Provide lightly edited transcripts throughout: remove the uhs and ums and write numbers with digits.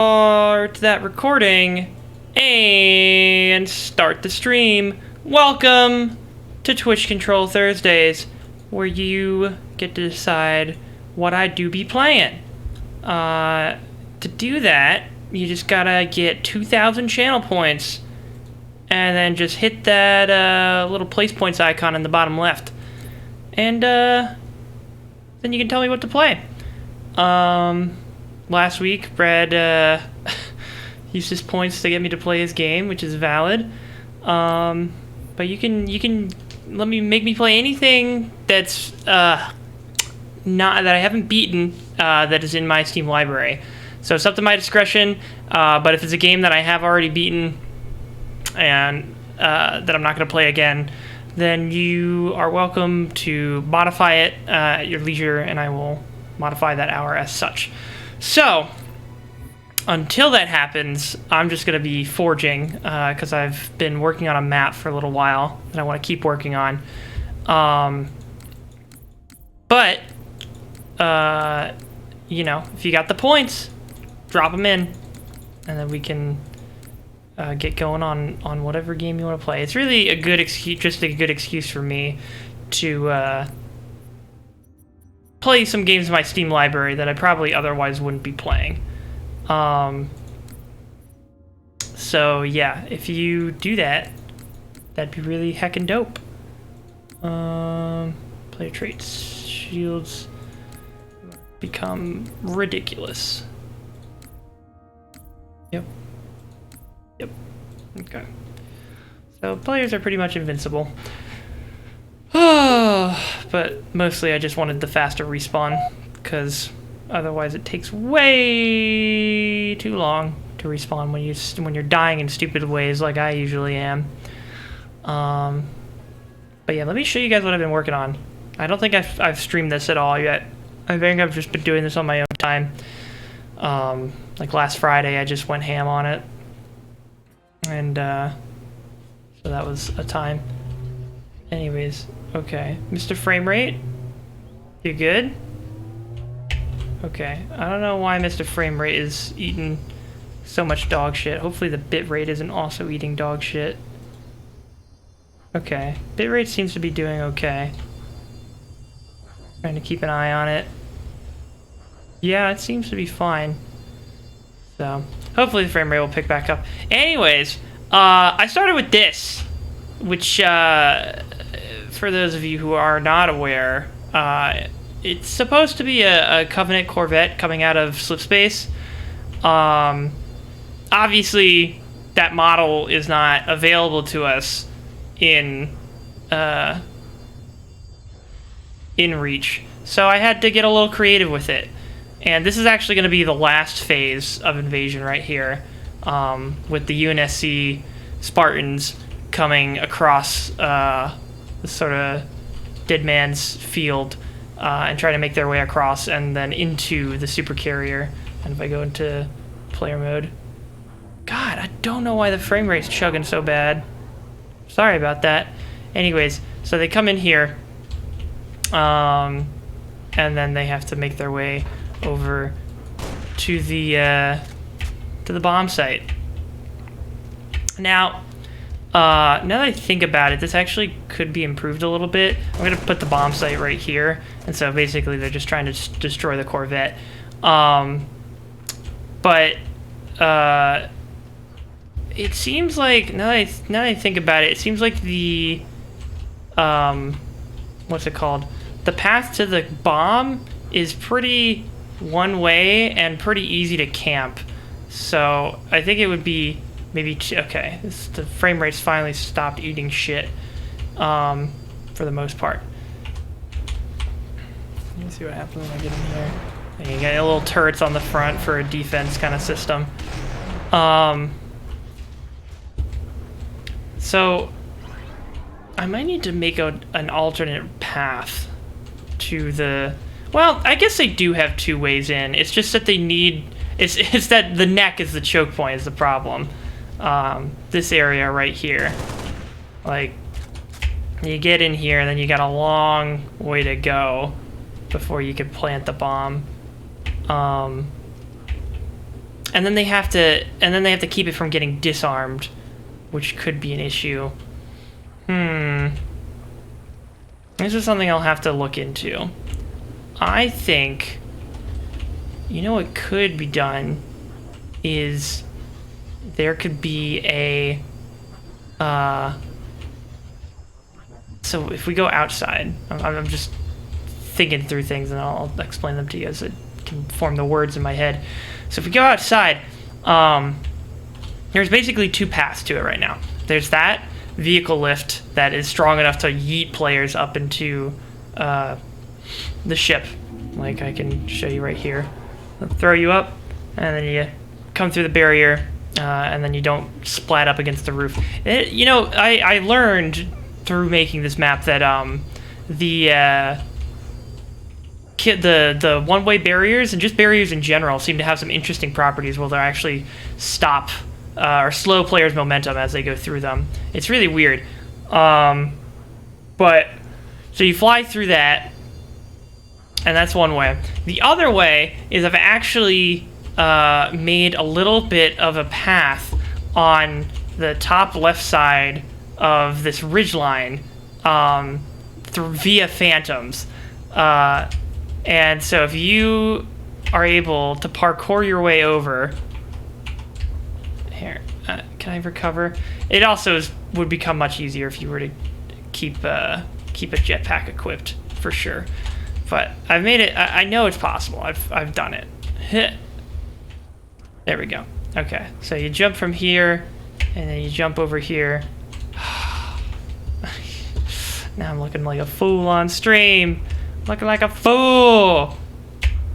Start that recording and start the stream. Welcome to Twitch Control Thursdays, where you get to decide what I do be playing. To do that, you just gotta get 2,000 channel points, and then just hit that little place points icon in the bottom left, and then you can tell me what to play. Last week, Brad used his points to get me to play his game, which is valid. But you can make me play anything that's not that I haven't beaten that is in my Steam library. So it's up to my discretion. But if it's a game that I have already beaten and that I'm not going to play again, then you are welcome to modify it at your leisure, and I will modify that hour as such. So, until that happens, I'm just going to be forging, because I've been working on a map for a little while that I want to keep working on. But, you know, if you got the points, drop them in, and then we can get going on whatever game you want to play. It's really a good excuse, just a good excuse for me to play some games in my Steam library that I probably otherwise wouldn't be playing. So yeah, if you do that, that'd be really heckin' dope. Player traits, shields become ridiculous. Yep. Okay. So players are pretty much invincible. But mostly I just wanted the faster respawn, because otherwise it takes way too long to respawn when you're dying in stupid ways like I usually am. But yeah, let me show you guys what I've been working on. I don't think I've streamed this at all yet. I think I've just been doing this on my own time. Like last Friday, I just went ham on it, and so that was a time. Anyways, okay, Mr. Framerate, you good? Okay, I don't know why Mr. Framerate is eating so much dog shit. Hopefully the bitrate isn't also eating dog shit. Okay, bitrate seems to be doing okay. Trying to keep an eye on it. Yeah, it seems to be fine. So, hopefully the frame rate will pick back up. Anyways, I started with this, which, for those of you who are not aware, it's supposed to be a Covenant Corvette coming out of Slipspace. Obviously, that model is not available to us in Reach, so I had to get a little creative with it. And this is actually going to be the last phase of Invasion right here, with the UNSC Spartans coming across the sort of dead man's field and trying to make their way across and then into the super carrier. And if I go into player mode, God, I don't know why the frame rate's chugging so bad. Sorry about that. Anyways, so they come in here, and then they have to make their way over to the bomb site. Now that I think about it, this actually could be improved a little bit. I'm gonna put the bomb site right here, and so basically they're just trying to destroy the Corvette. But it seems like now that I think about it, it seems like the what's it called? The path to the bomb is pretty one way and pretty easy to camp. So I think it would be maybe okay. The frame rate's finally stopped eating shit for the most part. Let me see what happens when I get in here. And you got little turrets on the front for a defense kind of system. So I might need to make an alternate path to the... Well, I guess they do have two ways in. It's just that they need... It's that the neck is the choke point is the problem. This area right here. Like, you get in here, and then you got a long way to go before you can plant the bomb. And then they have to keep it from getting disarmed, which could be an issue. This is something I'll have to look into. I think, you know what could be done is there could be a, so if we go outside, I'm just thinking through things and I'll explain them to you as it can form the words in my head. So if we go outside, there's basically two paths to it right now. There's that vehicle lift that is strong enough to yeet players up into the ship. Like I can show you right here. I'll throw you up, and then you come through the barrier, and then you don't splat up against the roof. You know, I learned through making this map that the one-way barriers and just barriers in general seem to have some interesting properties where they'll actually stop or slow players' momentum as they go through them. It's really weird. But so you fly through that, and that's one way. The other way is I've actually made a little bit of a path on the top left side of this ridgeline via phantoms. And so if you are able to parkour your way over... Here, can I recover? It also would become much easier if you were to keep a jetpack equipped, for sure. But I've made it... I know it's possible. I've done it. There we go. Okay, so you jump from here, and then you jump over here. Now I'm looking like a fool on stream. Looking like a fool.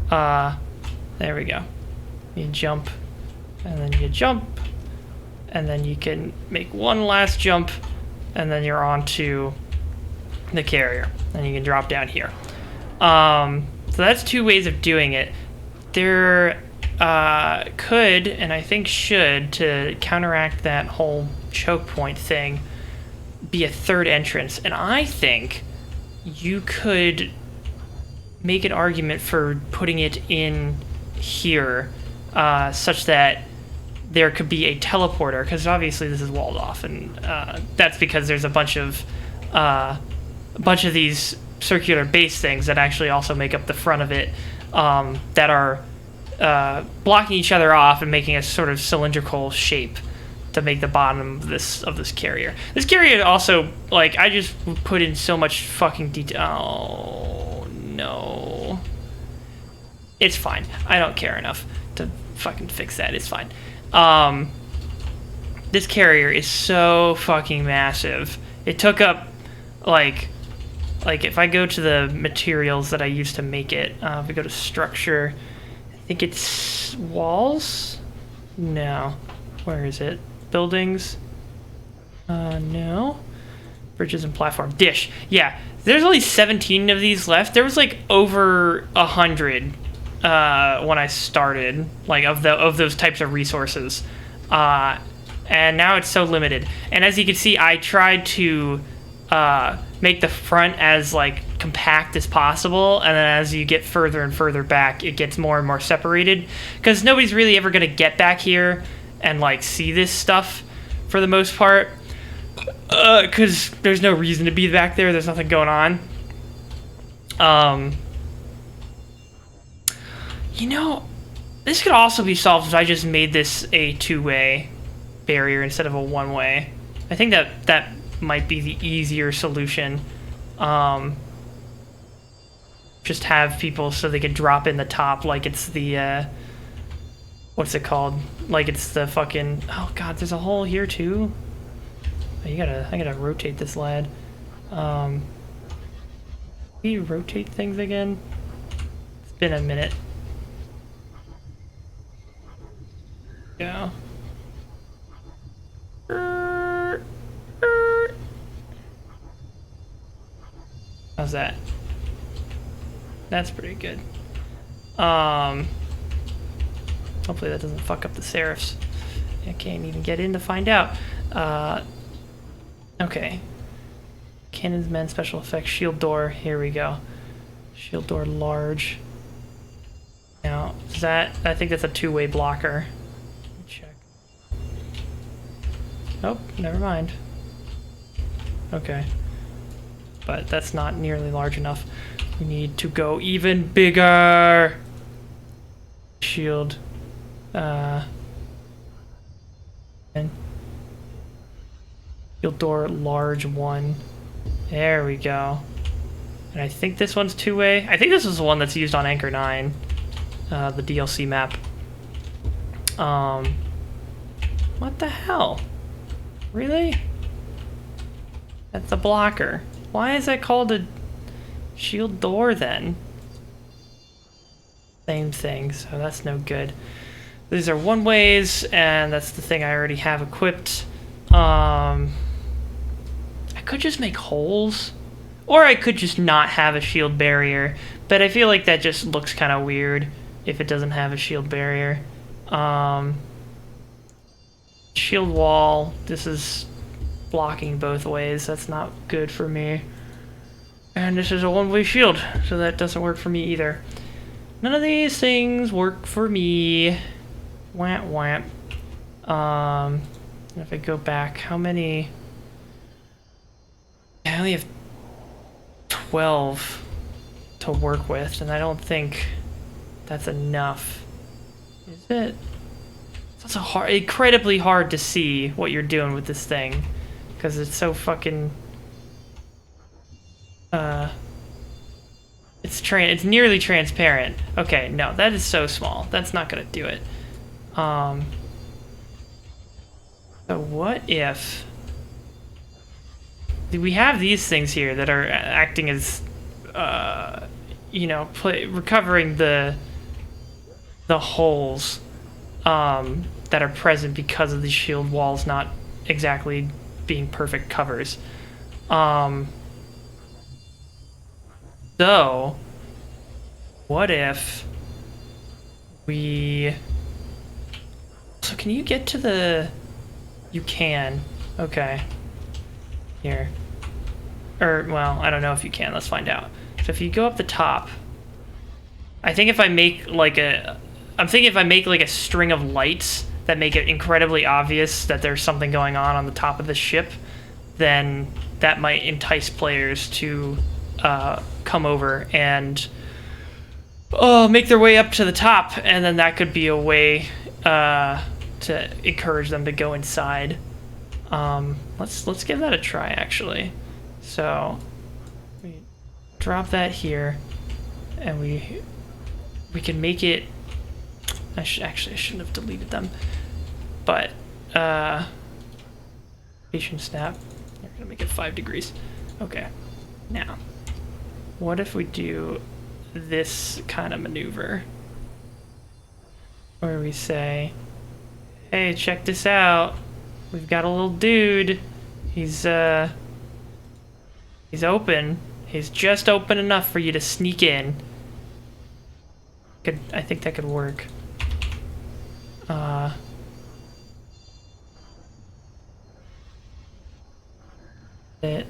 There we go. You jump, and then you jump, and then you can make one last jump, and then you're onto the carrier, and you can drop down here. So that's two ways of doing it. There could, and I think should, to counteract that whole choke point thing, be a third entrance. And I think you could make an argument for putting it in here, such that there could be a teleporter, because obviously this is walled off, and that's because there's a bunch of these circular base things that actually also make up the front of it, that are blocking each other off and making a sort of cylindrical shape to make the bottom of this carrier. This carrier also, like, I just put in so much fucking detail. Oh no, it's fine. I don't care enough to fucking fix that. It's fine. This carrier is so fucking massive. It took up like if I go to the materials that I used to make it, if we go to structure, I think it's walls? No. Where is it? Buildings? No. Bridges and platform. Dish. Yeah. There's only 17 of these left. There was like over 100 when I started, like of those types of resources. And now it's so limited. And as you can see, I tried to make the front as like compact as possible, and then as you get further and further back, it gets more and more separated, because nobody's really ever going to get back here and like see this stuff for the most part, because there's no reason to be back there. There's nothing going on. You know, this could also be solved if I just made this a two-way barrier instead of a one-way. I think that might be the easier solution. Just have people so they can drop in the top like it's the what's it called? Like it's the fucking, oh god, there's a hole here too. Oh, I gotta rotate this lad. Can you rotate things again? It's been a minute. Yeah. How's that? That's pretty good. Hopefully that doesn't fuck up the serifs. I can't even get in to find out. Okay. Cannons, men, special effects, shield door. Here we go. Shield door large. Now, is that, I think that's a two-way blocker. Nope, never mind. Okay. But that's not nearly large enough. We need to go even bigger. Shield. And shield door large 1. There we go. And I think this one's 2-way. I think this is the one that's used on Anchor 9. The DLC map. What the hell? Really? That's a blocker. Why is that called a shield door then? Same thing, so that's no good. These are 1-ways, and that's the thing I already have equipped. I could just make holes, or I could just not have a shield barrier, but I feel like that just looks kind of weird if it doesn't have a shield barrier. Shield wall, this is blocking both ways. That's not good for me. And this is a 1-way shield, so that doesn't work for me either. None of these things work for me. Wamp wamp. If I go back, how many? I only have 12 to work with, and I don't think that's enough. Is it? It's also incredibly hard to see what you're doing with this thing, because it's so fucking... It's nearly transparent. Okay, no, that is so small. That's not gonna do it. So what if... we have these things here that are acting as, you know, recovering the holes that are present because of the shield walls not exactly being perfect covers. So, what if we... So can you get to the... You can. Okay. Here. Or, well, I don't know if you can. Let's find out. So if you go up the top... I think if I make like a... I'm thinking if I make like a string of lights that make it incredibly obvious that there's something going on the top of the ship, then that might entice players to come over and make their way up to the top, and then that could be a way to encourage them to go inside. Let's give that a try, actually. So we drop that here, and we can make it. I shouldn't have deleted them, but patient snap. We're gonna make it 5 degrees. Okay. Now, what if we do this kind of maneuver, where we say, "Hey, check this out. We've got a little dude. He's open. He's just open enough for you to sneak in." I think that could work. Okay,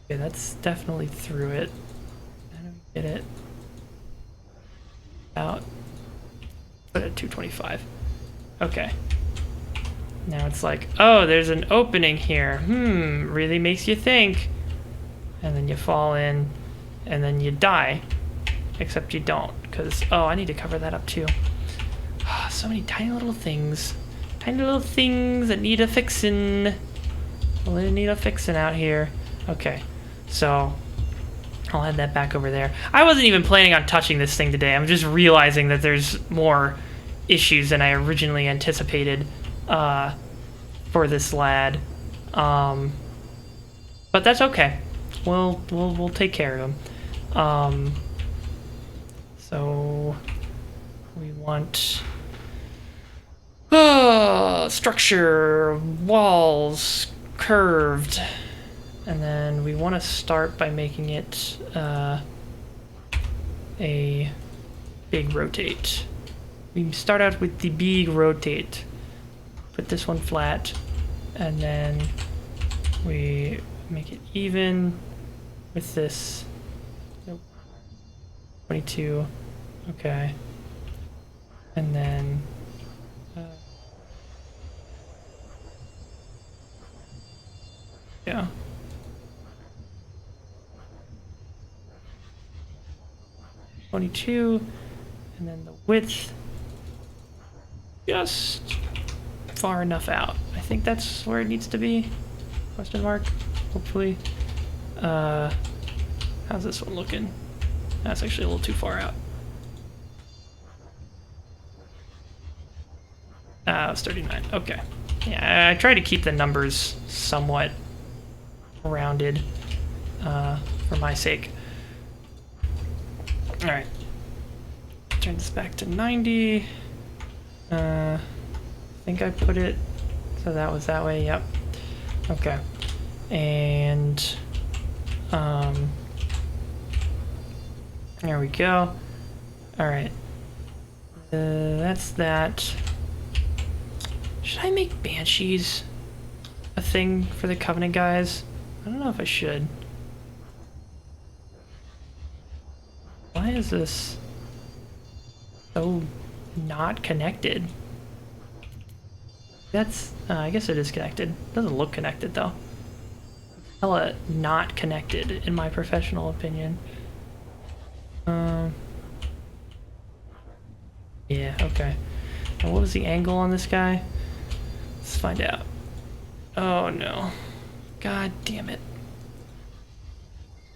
that's definitely through it. How do we get it out? Put it at 225. Okay. Now it's like, oh, there's an opening here. Really makes you think. And then you fall in, and then you die. Except you don't, because, oh, I need to cover that up too. So many tiny little things. Tiny little things that need a fixin'. Well, they need a fixin' out here. Okay, so I'll head that back over there. I wasn't even planning on touching this thing today. I'm just realizing that there's more issues than I originally anticipated for this lad. But that's okay. We'll take care of him. So we want structure, walls, curved, and then we want to start by making it a big rotate. We start out with the big rotate. Put this one flat, and then we make it even with this. Nope. 22. Okay. And then Yeah. $22, and then the width just far enough out. I think that's where it needs to be. Question mark. Hopefully. How's this one looking? That's actually a little too far out. It's 39. Okay. Yeah, I try to keep the numbers somewhat rounded for my sake. All right. Turn this back to 90. I think I put it so that was that way. Yep. Okay. And there we go. All right. That's that. Should I make banshees a thing for the Covenant guys? I don't know if I should. Why is this so not connected? That's, I guess it is connected. Doesn't look connected though. Hella not connected in my professional opinion. Yeah, okay. And what was the angle on this guy? Let's find out. Oh no. God damn it.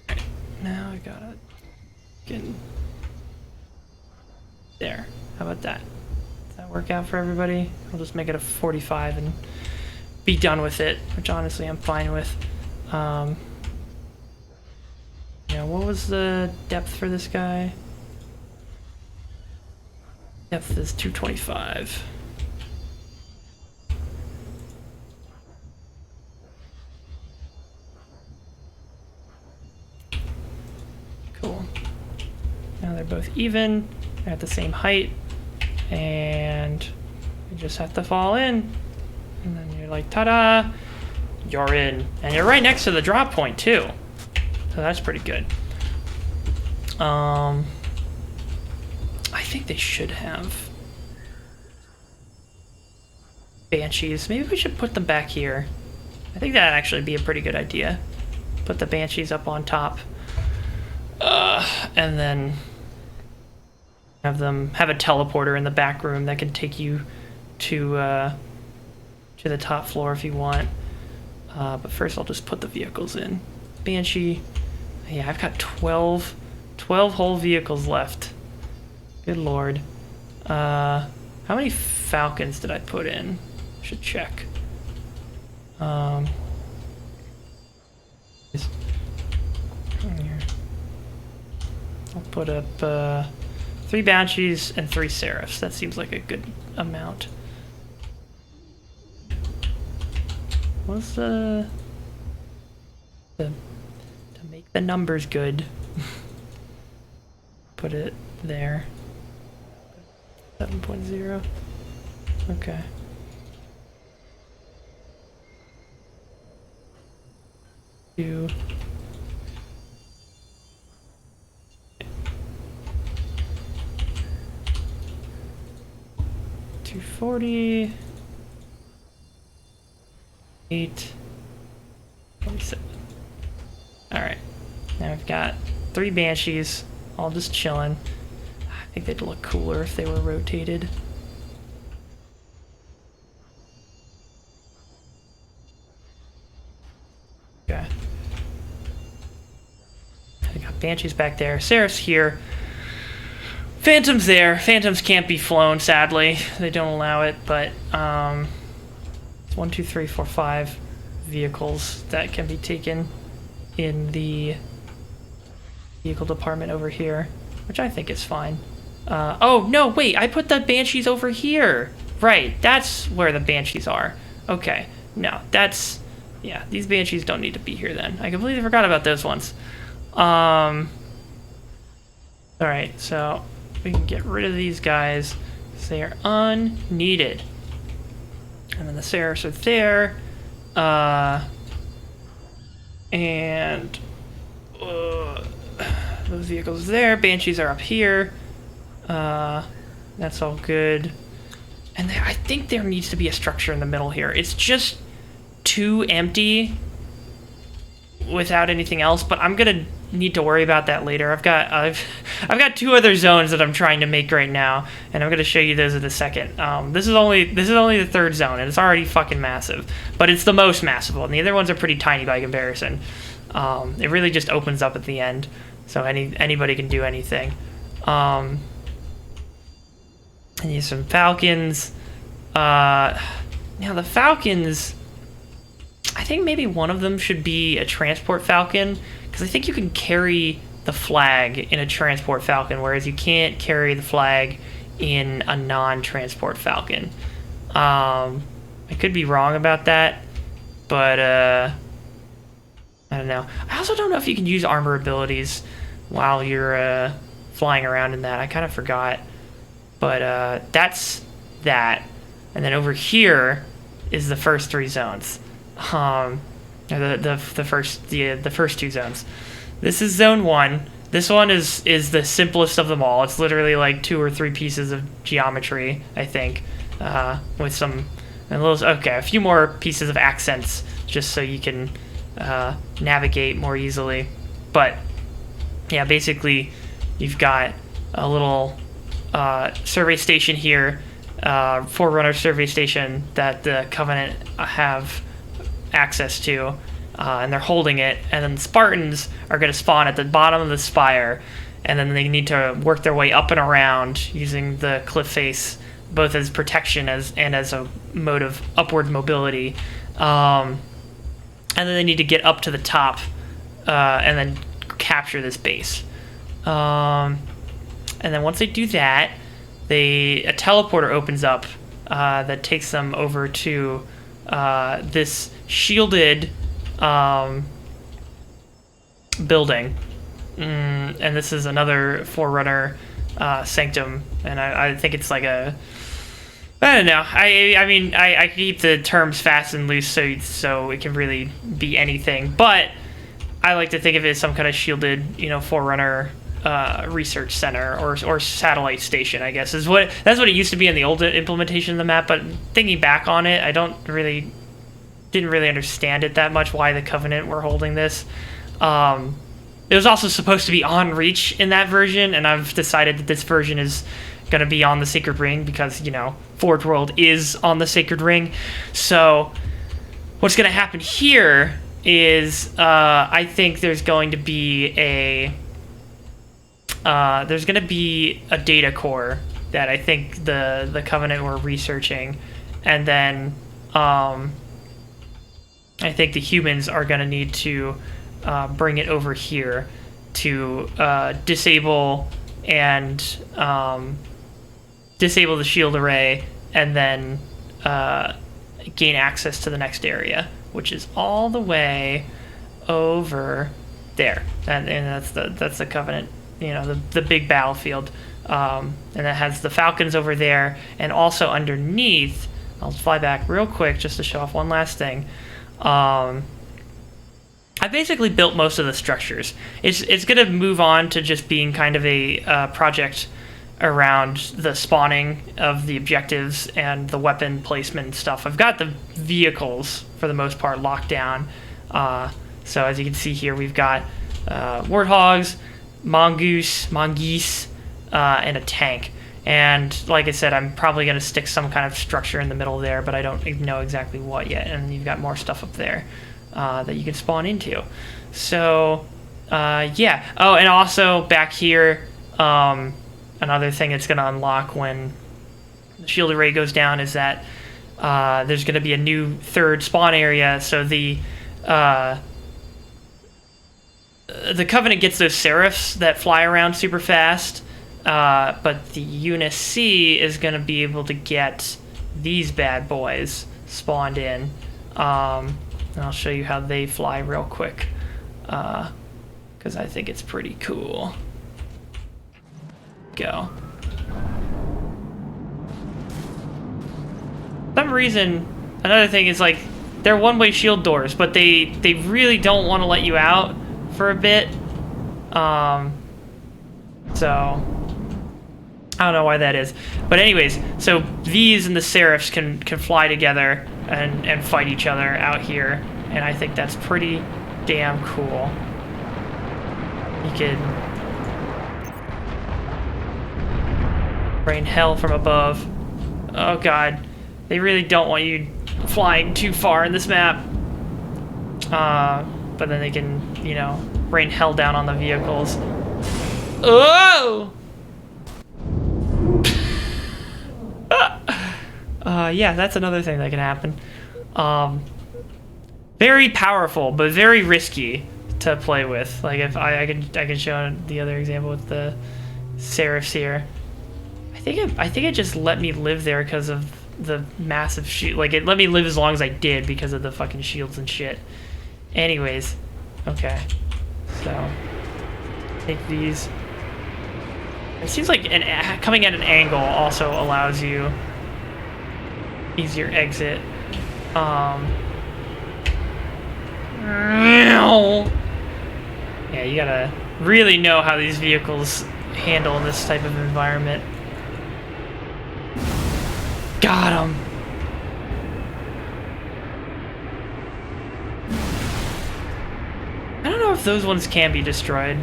Alright, now I gotta get there. How about that? Does that work out for everybody? I'll just make it a 45 and be done with it, which honestly I'm fine with. Yeah, what was the depth for this guy? Depth is 225. Cool. Now they're both even. They're at the same height. And you just have to fall in. And then you're like, ta-da! You're in. And you're right next to the drop point, too. So that's pretty good. I think they should have banshees. Maybe we should put them back here. I think that'd actually be a pretty good idea. Put the banshees up on top. And then have them have a teleporter in the back room that can take you to the top floor if you want. But first I'll just put the vehicles in. Banshee. Yeah, I've got 12 whole vehicles left. Good lord. How many Falcons did I put in? I should check. Here. I'll put up 3 Banshees and 3 Seraphs. That seems like a good amount. What's to make the numbers good? Put it there. 7.0. Okay. Two. 240. 8. 27. Alright. Now we've got 3 Banshees, all just chilling. I think they'd look cooler if they were rotated. Okay. I got Banshees back there. Seraph's here. Phantom's there. Phantoms can't be flown, sadly. They don't allow it, but it's 1, 2, 3, 4, 5 vehicles that can be taken in the vehicle department over here, which I think is fine. Oh, no, wait, I put the Banshees over here. Right, that's where the Banshees are. Okay, no, that's... Yeah, these Banshees don't need to be here then. I completely forgot about those ones. Alright, so we can get rid of these guys because they are unneeded. And then the Seraphs are there. And those vehicles there. Banshees are up here. That's all good. And I think there needs to be a structure in the middle here. It's just too empty without anything else, but I'm gonna need to worry about that later. I've got 2 other zones that I'm trying to make right now, and I'm gonna show you those in a second. This is only the 3rd zone, and it's already fucking massive, but it's the most massive one. The other ones are pretty tiny by comparison. It really just opens up at the end, so anybody can do anything. I need some falcons. Now the falcons, I think maybe one of them should be a transport falcon, because I think you can carry the flag in a transport falcon, whereas you can't carry the flag in a non-transport falcon. I could be wrong about that, but I don't know. I also don't know if you can use armor abilities while you're flying around in that. I kind of forgot, but that's that. And then over here is the first 3 zones. The first 2 zones. This is zone 1. This one is the simplest of them all. It's literally like 2 or 3 pieces of geometry, I think, with a few more pieces of accents just so you can navigate more easily. But yeah, basically you've got a little survey station here, Forerunner survey station that the Covenant have access to, and they're holding it, and then the Spartans are going to spawn at the bottom of the spire, and then they need to work their way up and around using the cliff face, both as protection and as a mode of upward mobility, and then they need to get up to the top and then capture this base, and then once they do that, a teleporter opens up that takes them over to this shielded building, and this is another Forerunner sanctum, and I think it's like I don't know. I mean I keep the terms fast and loose so it can really be anything, but I like to think of it as some kind of shielded, Forerunner research center or satellite station, I guess that's what it used to be in the old implementation of the map. But thinking back on it, I didn't really understand it that much, why the Covenant were holding this. It was also supposed to be on Reach in that version, and I've decided that this version is going to be on the Sacred Ring because Forge World is on the Sacred Ring. So what's going to happen here is I think there's going to be a data core that I think the Covenant were researching, and then I think the humans are going to need to bring it over here to disable the shield array, and then gain access to the next area, which is all the way over there, and that's the Covenant, the big battlefield, and that has the Falcons over there, and also underneath. I'll fly back real quick just to show off one last thing. I basically built most of the structures. It's going to move on to just being kind of a project around the spawning of the objectives and the weapon placement and stuff. I've got the vehicles for the most part locked down. So as you can see here, we've got warthogs, mongoose, and a tank. And like I said, I'm probably going to stick some kind of structure in the middle there, but I don't know exactly what yet. And you've got more stuff up there that you can spawn into. So, yeah. Oh, and also back here, another thing that's going to unlock when the shield array goes down is that there's going to be a new 3rd spawn area. So the Covenant gets those Seraphs that fly around super fast, but the Unit C is going to be able to get these bad boys spawned in. And I'll show you how they fly real quick, because I think it's pretty cool. Go. For some reason, another thing is like they're one-way shield doors, but they really don't want to let you out for a bit. So I don't know why that is, but anyways, so these and the Seraphs can fly together and fight each other out here, and I think that's pretty damn cool. You could rain hell from above. Oh god. They really don't want you flying too far in this map. But then they can, you know, rain hell down on the vehicles. Oh! Yeah, that's another thing that can happen. Very powerful, but very risky to play with. Like if I can show the other example with the Serifs here. I think it just let me live there because of the massive shield. Like it let me live as long as I did because of the fucking shields and shit. Anyways, okay. So take these. It seems like coming at an angle also allows you easier exit. Yeah, you gotta really know how these vehicles handle this type of environment. Got him. I don't know if those ones can be destroyed.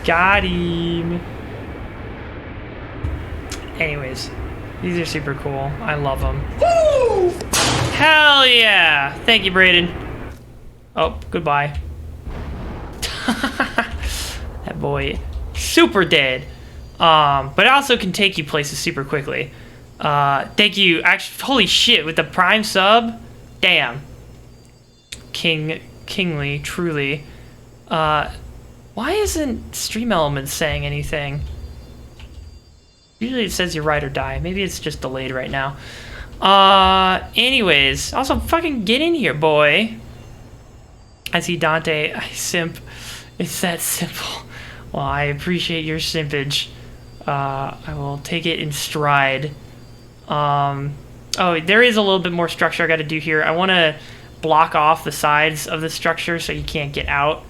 Got him. Anyways, these are super cool. I love them. Woo! Hell yeah! Thank you, Brayden. Oh, goodbye. That boy, super dead. But it also can take you places super quickly. Thank you. Actually, holy shit, with the Prime sub, damn. Kingly, truly. Why isn't Stream Elements saying anything? Usually it says you ride or die. Maybe it's just delayed right now. Anyways, also fucking get in here, boy. I see Dante. I simp. It's that simple. Well, I appreciate your simpage. I will take it in stride. Oh, there is a little bit more structure I got to do here. I want to block off the sides of the structure so you can't get out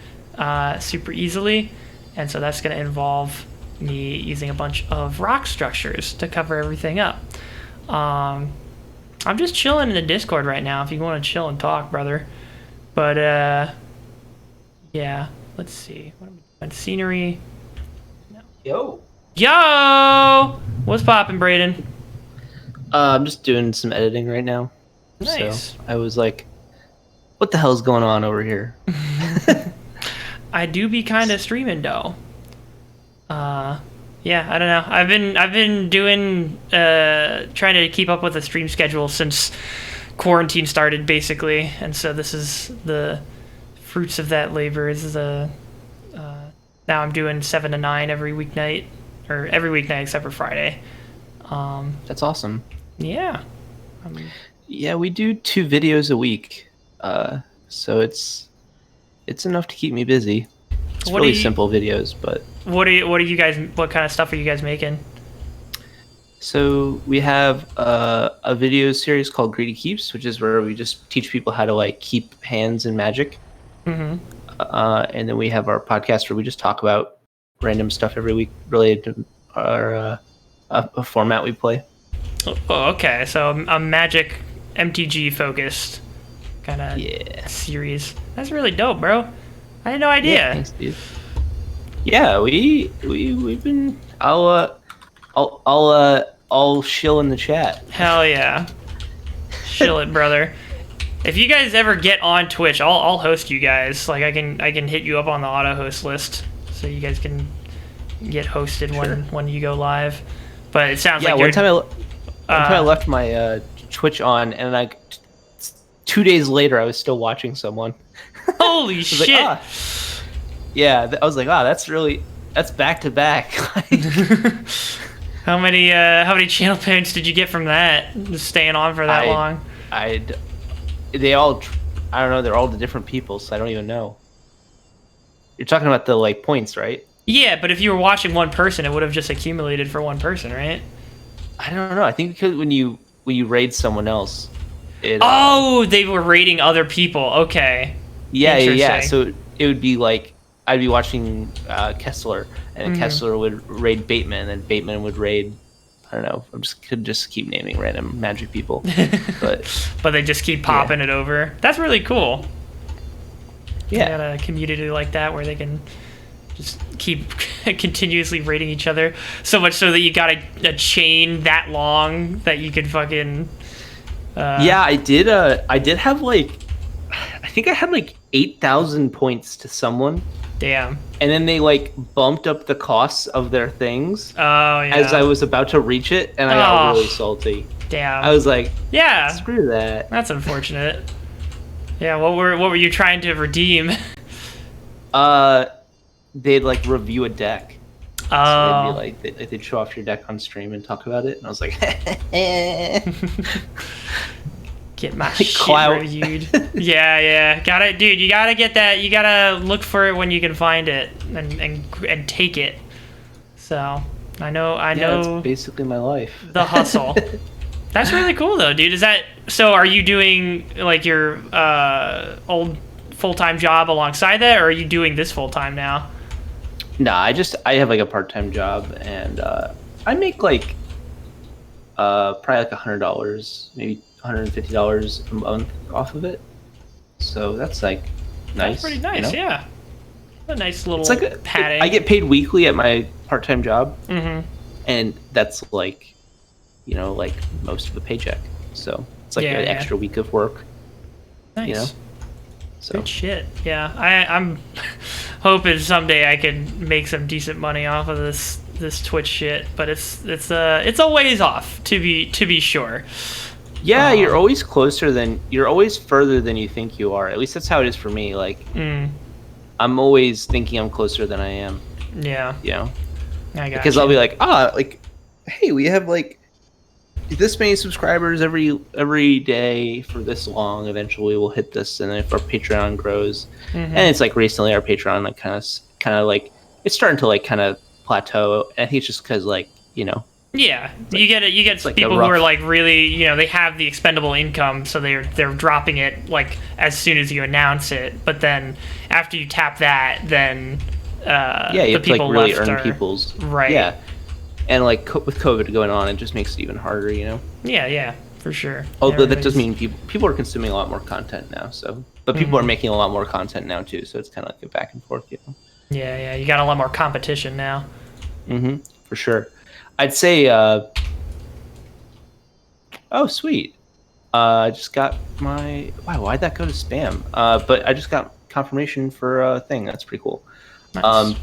super easily. And so that's going to involve me using a bunch of rock structures to cover everything up. I'm just chilling in the Discord right now if you want to chill and talk, brother. But, yeah, let's see. What am I doing? Scenery. No. Yo! What's poppin', Brayden? I'm just doing some editing right now. Nice. So I was like, what the hell's going on over here? I do be kind of streaming, though. Yeah, I don't know. I've been doing trying to keep up with the stream schedule since quarantine started, basically, and so this is the fruits of that labor. This is now I'm doing 7 to 9 every weeknight, or every weeknight except for Friday. That's awesome. Yeah. Yeah, we do 2 videos a week, so it's enough to keep me busy. It's really simple videos, but what kind of stuff are you guys making? So we have a video series called Greedy Keeps, which is where we just teach people how to like keep hands in Magic. Mm-hmm. And then we have our podcast where we just talk about random stuff every week related to our a format we play. Oh, okay. So a Magic MTG focused kind of series. That's really dope, bro. I had no idea. Yeah, thanks, dude. Yeah, we've been. I'll shill in the chat. Hell yeah, shill it, brother. If you guys ever get on Twitch, I'll host you guys. Like I can hit you up on the auto host list, so you guys can get hosted when you go live. But it sounds like one time I left my Twitch on, and like 2 days later, I was still watching someone. Holy shit! Like, yeah, I was like, that's back to back. How many channel points did you get from that? Just staying on for that long? They all, I don't know. They're all the different people, so I don't even know. You're talking about the like points, right? Yeah, but if you were watching one person, it would have just accumulated for one person, right? I don't know. I think because when you raid someone else, they were raiding other people. Okay. Yeah. So it would be like I'd be watching Kessler, and Kessler would raid Bateman, and Bateman would raid I don't know. Could just keep naming random magic people, but But they just keep popping it over. That's really cool. yeah. They got a community like that where they can just keep continuously rating each other. So much so that you got a chain that long that you could fucking. Yeah, I did. I did have like, I think I had like 8,000 points to someone, Damn. and then they like bumped up the costs of their things Oh yeah. as I was about to reach it, and I got really salty. Damn. I was like, yeah. screw that. That's unfortunate. Yeah. What were you trying to redeem? They'd like review a deck. So Oh. they'd be like, they'd show off your deck on stream and talk about it, and I was like, Get my shit clout. reviewed. Yeah. Gotta, dude. You gotta get that. You gotta look for it when you can find it and take it. So I know. yeah, that's basically my life. The hustle. That's really cool though, dude. Is that so? Are you doing like your old full-time job alongside that, or are you doing this full-time now? Nah, I have like a part-time job, and I make like probably like $100, maybe $150 a month off of it. So that's like nice. That's pretty nice, yeah. A nice little It's like padding. I get paid weekly at my part-time job, Mm-hmm. and that's like, like most of the paycheck. So it's like an extra week of work. Nice. So Good shit. Yeah, I'm hoping someday I can make some decent money off of this Twitch shit, but it's a ways off to be sure. yeah, you're always further than you think you are. At least that's how it is for me. Like I'm always thinking I'm closer than I am. Yeah. I got Because I'll be like, hey, we have like this many subscribers every day for this long. Eventually we'll hit this, and then if our Patreon grows, and it's like recently our Patreon like kind of like it's starting to like kind of plateau. And I think it's just because like Yeah, you get it. You get like people who are like really, they have the expendable income, so they're dropping it like as soon as you announce it. But then after you tap that, then you the have to people like really left earn are people's right. Yeah, and like with COVID going on, it just makes it even harder. Yeah, for sure. Although that does mean people are consuming a lot more content now. So, but people are making a lot more content now too. So it's kind of like a back and forth. Yeah. You got a lot more competition now. For sure. I'd say. Oh, sweet. I just got my. Wow, why'd that go to spam? But I just got confirmation for a thing. That's pretty cool. Nice.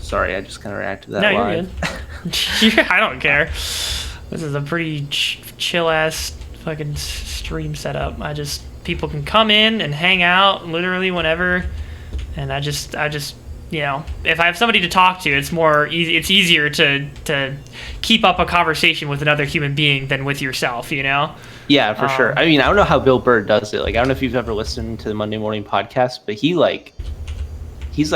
Sorry, I just kind of reacted to that. No, live. you're good. I don't care. This is a pretty chill ass fucking stream setup. People can come in and hang out literally whenever, and I just if I have somebody to talk to, it's it's easier to keep up a conversation with another human being than with yourself, Yeah, for sure. I mean, I don't know how Bill Burr does it. Like, I don't know if you've ever listened to the Monday Morning Podcast, but he's like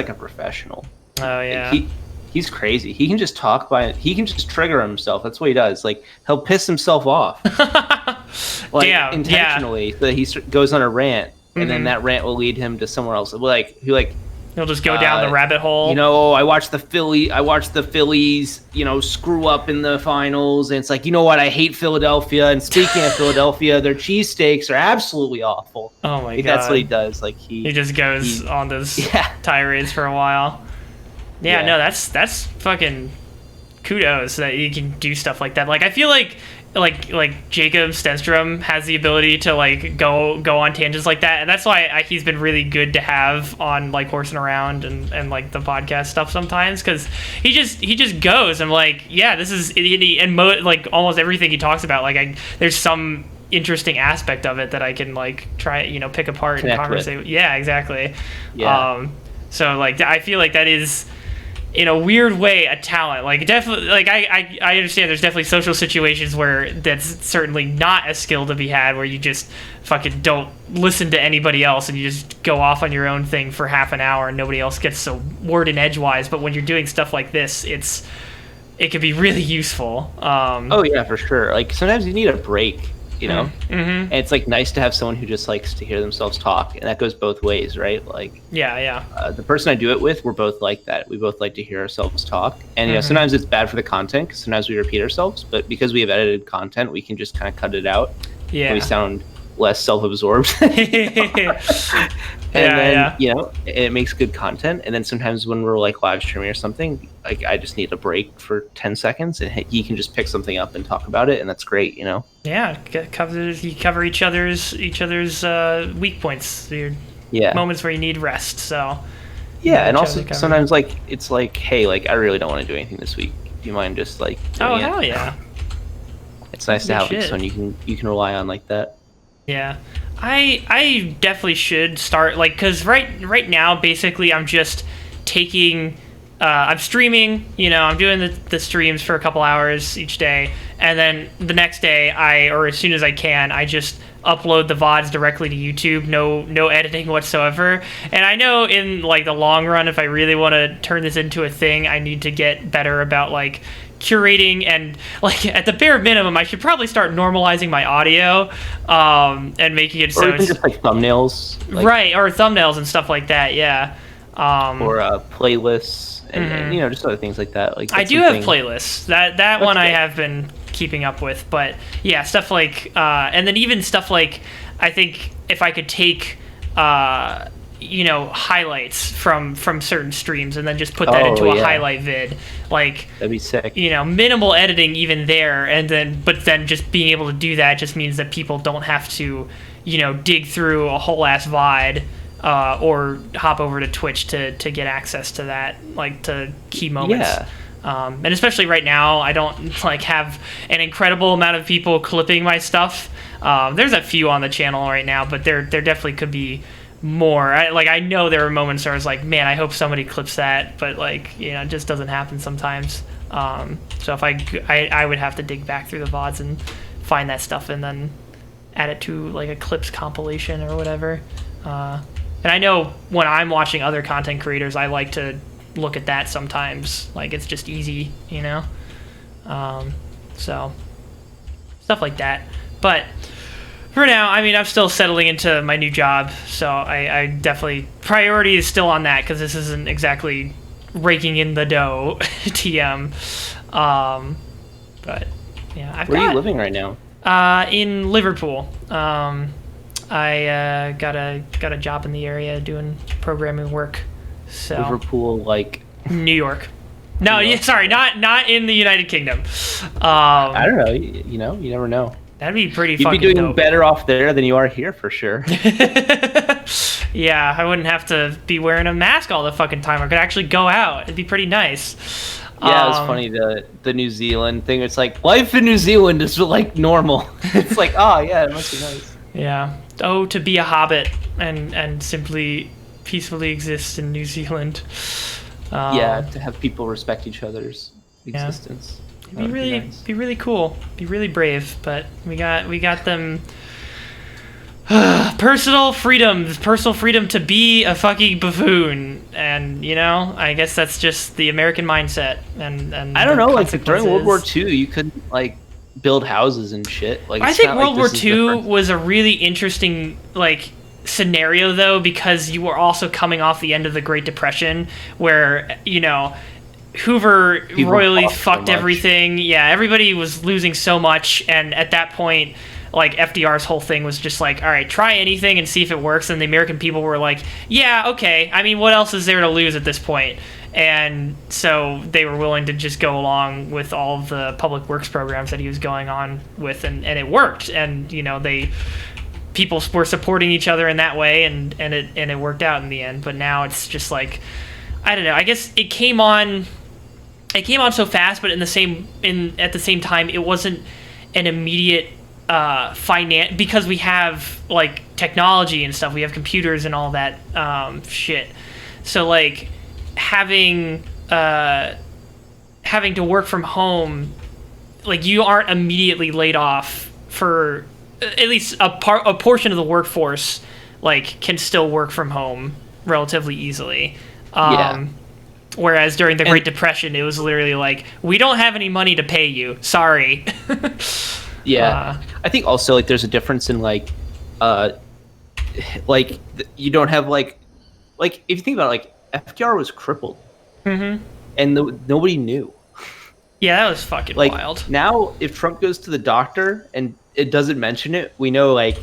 a professional. Oh yeah. Like, he's crazy. He can just talk he can just trigger himself. That's what he does. Like, he'll piss himself off. Like, Damn, intentionally. So that he goes on a rant, and then that rant will lead him to somewhere else. He'll just go down the rabbit hole. I watched the Phillies, screw up in the finals, and it's like, you know what? I hate Philadelphia. And speaking of Philadelphia, their cheesesteaks are absolutely awful. Oh my god, that's what he does. Like he just goes on those tirades for a while. Yeah, no, that's fucking kudos that you can do stuff like that. Like I feel like Jacob Stenstrom has the ability to like go on tangents like that, and that's why he's been really good to have on like Horsing Around and like the podcast stuff sometimes, because he just goes and like, yeah, this is like almost everything he talks about, like there's some interesting aspect of it that I can like try pick apart and conversate with. Yeah, exactly. So like I feel like that is, in a weird way, a talent. Like definitely, like I understand there's definitely social situations where that's certainly not a skill to be had, where you just fucking don't listen to anybody else and you just go off on your own thing for half an hour and nobody else gets so word and edgewise. But when you're doing stuff like this, it can be really useful. Oh yeah, for sure. Like sometimes you need a break. you know. Mm-hmm. And it's like nice to have someone who just likes to hear themselves talk, and that goes both ways, right? Like, Yeah. the person I do it with, we're both like that. We both like to hear ourselves talk, and you know, sometimes it's bad for the content because sometimes we repeat ourselves. But because we have edited content, we can just kind of cut it out. Yeah. And we sound less self-absorbed. And then, you know, it makes good content. And then sometimes when we're like live streaming or something, like I just need a break for 10 seconds and he can just pick something up and talk about it. And that's great, you know? Yeah. You cover each other's weak points, your moments where you need rest. So yeah. And also sometimes like, it's like, hey, like I really don't want to do anything this week. Do you mind just like doing hell yeah. It's nice to have like, someone you can rely on like that. Yeah. I definitely should start, like, because right now, basically, I'm just taking, I'm streaming, you know, I'm doing the streams for a couple hours each day, and then the next day, or as soon as I can, I just upload the VODs directly to YouTube, no editing whatsoever. And I know in, like, the long run, if I really want to turn this into a thing, I need to get better about, like, curating, and like at the bare minimum I should probably start normalizing my audio and making it so just like thumbnails, right, or thumbnails and stuff like that. Or playlists and you know, just other things like that. Like I do have playlists that one I have been keeping up with, but yeah, stuff like and then even stuff like, I think if I could take you know, highlights from certain streams and then just put that into a highlight vid, like that'd be sick. You know, minimal editing even there, and then just being able to do that just means that people don't have to, you know, dig through a whole ass VOD or hop over to Twitch to get access to that, like, to key moments. And especially right now, I don't like have an incredible amount of people clipping my stuff. There's a few on the channel right now, but there definitely could be more. I know there are moments where I was like, man, I hope somebody clips that, but like, you know, it just doesn't happen sometimes. So if I would have to dig back through the VODs and find that stuff and then add it to like a clips compilation or whatever. And I know when I'm watching other content creators, I like to look at that sometimes. Like, it's just easy, you know? So stuff like that. But for now, I mean, I'm still settling into my new job, so I definitely, priority is still on that, because this isn't exactly raking in the dough, TM. But yeah, Where are you living right now? In Liverpool. I got a job in the area doing programming work. So Liverpool, like New York. No, yeah, sorry, not in the United Kingdom. I don't know. You know, you never know. That'd be pretty. You'd be doing better off there than you are here, for sure. Yeah, I wouldn't have to be wearing a mask all the fucking time. I could actually go out. It'd be pretty nice. Yeah, it was funny, the New Zealand thing. It's like, life in New Zealand is like normal. It's like, oh yeah, it must be nice. Yeah. Oh, to be a hobbit and simply peacefully exist in New Zealand. Yeah, to have people respect each other's existence. It'd be really cool. Be really brave, but we got them. Personal freedom to be a fucking buffoon, and you know, I guess that's just the American mindset. And I don't know, like during World War II, you couldn't like build houses and shit. Like, I think World War II was a really interesting like scenario though, because you were also coming off the end of the Great Depression, where, you know, Hoover royally fucked everything. Yeah, everybody was losing so much, and at that point, like, FDR's whole thing was just like, all right, try anything and see if it works. And the American people were like, yeah, okay. I mean, what else is there to lose at this point? And so they were willing to just go along with all of the public works programs that he was going on with, and it worked. And, you know, people were supporting each other in that way, and it worked out in the end. But now it's just like, I don't know. I guess it came on so fast, but at the same time, it wasn't an immediate because we have like technology and stuff. We have computers and all that shit. So like having to work from home, like, you aren't immediately laid off for at least a portion of the workforce, like, can still work from home relatively easily. Whereas during the Great Depression, it was literally like, we don't have any money to pay you. Sorry. Yeah, I think also like there's a difference in uh, you don't have like if you think about it, like FDR was crippled and nobody knew. Yeah, that was fucking Like wild. now, if Trump goes to the doctor and it doesn't mention it, we know like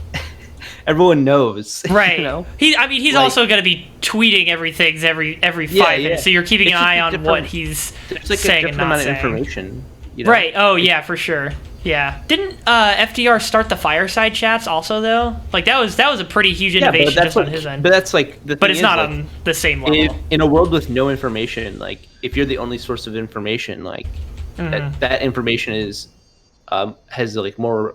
everyone knows. Right. You know? I mean, he's Like- also going to be tweeting every Yeah, 5 minutes, so you're keeping It's an just eye a on different- what he's There's like a saying and different not amount of saying. information. You know? Right. Oh yeah, for sure. Yeah. Didn't FDR start the fireside chats also though? Like that was a pretty huge Yeah, innovation but that's just what, on his end. But that's like the But thing it's is, not like, on the same level. in a world with no information, like if you're the only source of information, like that information is has like more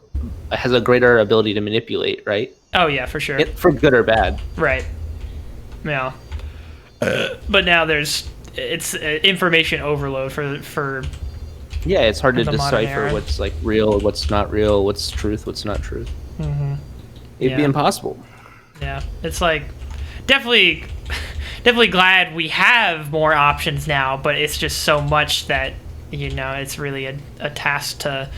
has a greater ability to manipulate, right? Oh yeah, for sure. For good or bad. Right. Yeah. But now it's information overload for Yeah, it's hard to the modern decipher era. what's like real, what's not real, what's truth, what's not truth. It'd be Yeah. impossible. Yeah, it's like definitely glad we have more options now, but it's just so much that it's really a task to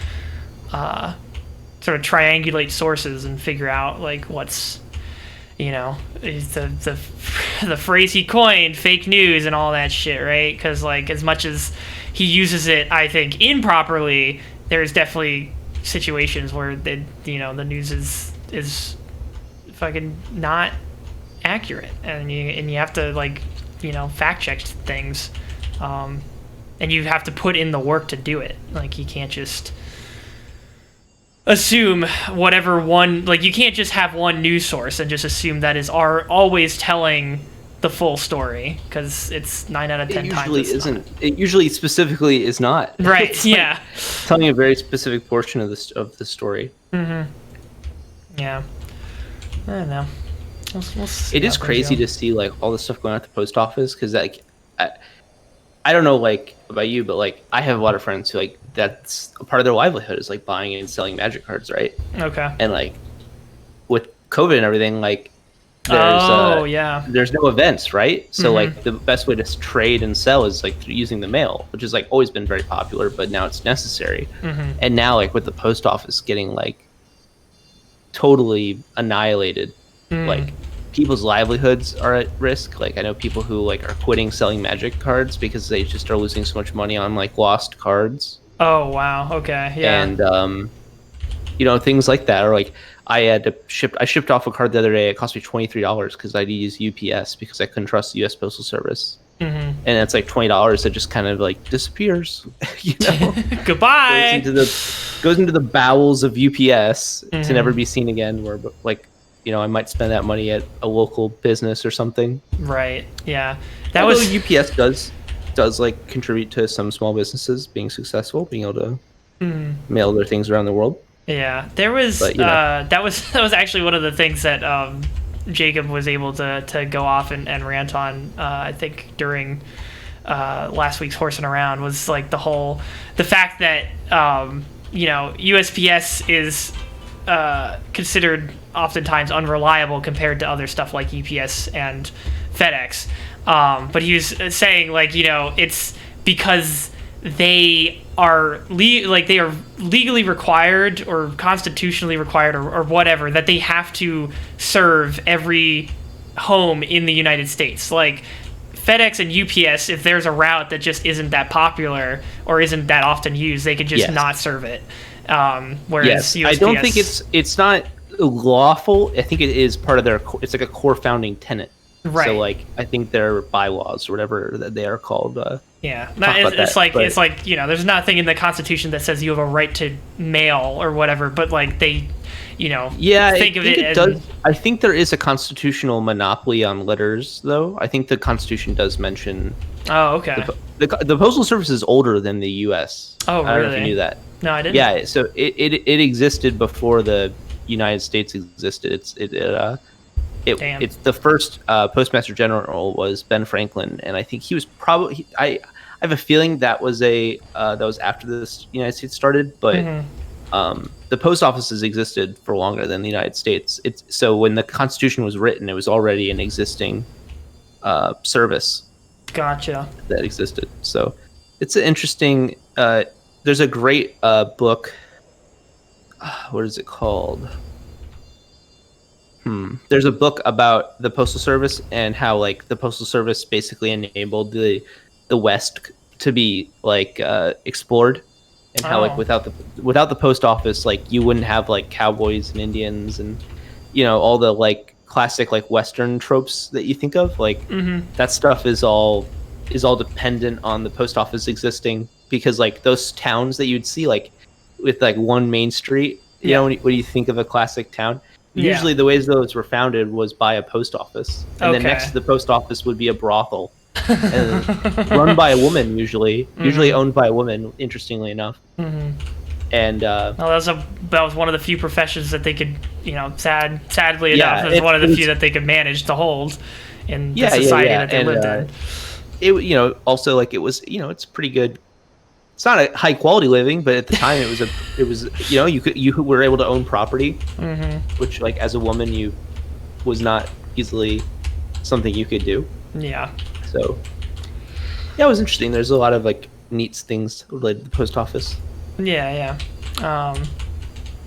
sort of triangulate sources and figure out like what's is the phrase he coined, fake news and all that shit, right? Because like as much as he uses it, I think improperly, there's definitely situations where the news is fucking not accurate, and you have to like fact check things, and you have to put in the work to do it. Like you can't just assume whatever one, like you can't just have one news source and just assume that is always telling the full story, because it's 9 out of 10 times Usually it's isn't. not. It usually specifically is not. Right. It's like Yeah. telling a very specific portion of the story. Yeah. I don't know. We'll see It how is things crazy go. to see like all the stuff going on at the post office, because like I don't know like about you, but like I have a lot of friends who like that's a part of their livelihood is like buying and selling magic cards, right? Okay. And like with COVID and everything, like there's yeah. there's no events, right? So like the best way to trade and sell is like through using the mail, which has like always been very popular, but now it's necessary. And now like with the post office getting like totally annihilated, like people's livelihoods are at risk. Like I know people who like are quitting selling magic cards because they just are losing so much money on like lost cards. Oh wow. Okay. Yeah. And things like that. Or like I shipped off a card the other day. It cost me $23 because I had to use UPS because I couldn't trust the US Postal Service. And it's like $20 that just kind of like disappears. Goodbye. Goes into the bowels of UPS to never be seen again. Where like I might spend that money at a local business or something. Right. Yeah. That Although was UPS does like contribute to some small businesses being successful, being able to mail their things around the world. Yeah. There was But, that was actually one of the things that Jacob was able to go off and rant on, I think during last week's Horsing Around, was like the fact that USPS is considered oftentimes unreliable compared to other stuff like UPS and FedEx. But he was saying like it's because they are they are legally required or constitutionally required or whatever, that they have to serve every home in the United States. Like FedEx and UPS, if there's a route that just isn't that popular or isn't that often used, they could just not serve it. Whereas USPS, I don't think it's not lawful. I think it is part of their. It's like a core founding tenet. Right. So like I think their bylaws or whatever that they are called. Yeah, about it's that, but- like there's nothing in the Constitution that says you have a right to mail or whatever, but like they, Yeah, think I of think it it as does. I think there is a constitutional monopoly on letters, though. I think the Constitution does mention Oh, okay. the Postal Service is older than the U.S. Oh, I don't know if really? you knew that. No, I didn't. Yeah, so it existed before the United States existed. Damn. It's the first Postmaster General was Ben Franklin, and I think he was probably I have a feeling that was after the United States started, but the post office has existed for longer than the United States. So when the Constitution was written, it was already an existing service Gotcha. that existed. So it's an interesting. There's a great book what is it called? There's a book about the Postal Service and how like the Postal Service basically enabled the West to be like explored, and how like Oh. without the post office, like you wouldn't have like cowboys and Indians and all the like classic like Western tropes that you think of. Like that stuff is all dependent on the post office existing, because like those towns that you'd see like with like one main street, Yeah. when you think of a classic town, Yeah. usually the ways those were founded was by a post office, and then Okay. next to the post office would be a brothel, and run by a woman, usually owned by a woman, interestingly enough. And Well, that was one of the few professions that they could, sadly Yeah, enough, it was one of the it was- few that they could manage to hold in the yeah, society yeah, that they and, lived in. it also like it was it's pretty good. It's not a high quality living, but at the time it was you were able to own property, which like as a woman you was not easily something you could do. Yeah. So yeah, it was interesting. There's a lot of like neat things related to the post office. Yeah.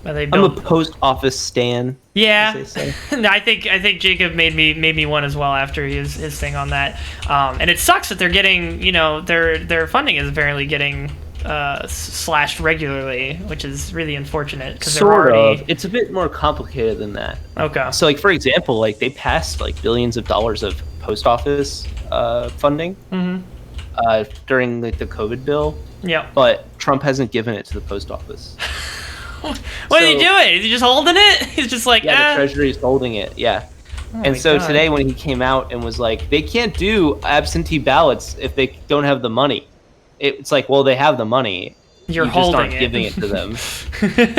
But they I'm a built. post office stan. Yeah, as they say. I think Jacob made me one as well after his thing on that, and it sucks that they're getting their funding is apparently getting slashed regularly, which is really unfortunate because they're Sort already of. It's a bit more complicated than that. okay. So like for example, like they passed like billions of dollars of post office funding during like the COVID bill, Yeah. but Trump hasn't given it to the post office. What are you So- doing? Is he just holding it? He's just like, Yeah, the eh. Treasury is holding it. Yeah. Oh And my so God. today when he came out and was like, they can't do absentee ballots if they don't have the money. It's like, well, they have the money. You're you just holding aren't it. giving it to them.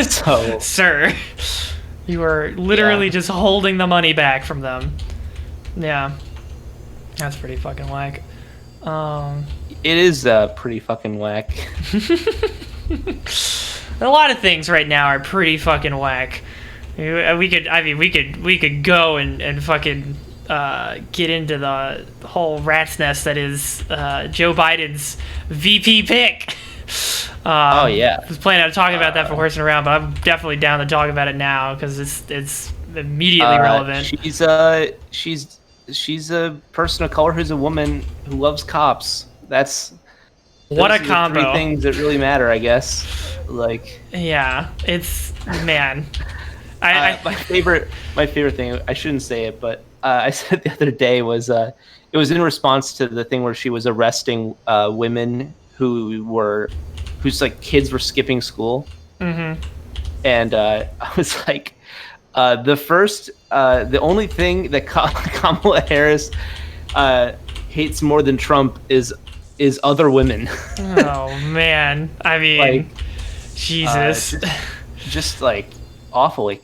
So- Sir, you are literally Yeah. just holding the money back from them. Yeah, that's pretty fucking whack. It is pretty fucking whack. A lot of things right now are pretty fucking whack. We could go and fucking get into the whole rat's nest that is Joe Biden's VP pick. Oh, yeah. I was planning on talking about that for horsing around, but I'm definitely down to talk about it now because it's immediately relevant. She's a person of color who's a woman who loves cops. That's What those a are the combo. three things that really matter, I guess. Like Yeah, it's man. my favorite thing. I shouldn't say it, but I said the other day was it was in response to the thing where she was arresting women whose like kids were skipping school. And I was like, the only thing that Kamala Harris hates more than Trump is other women. Oh man, I mean, Like, Jesus. just like awful. Like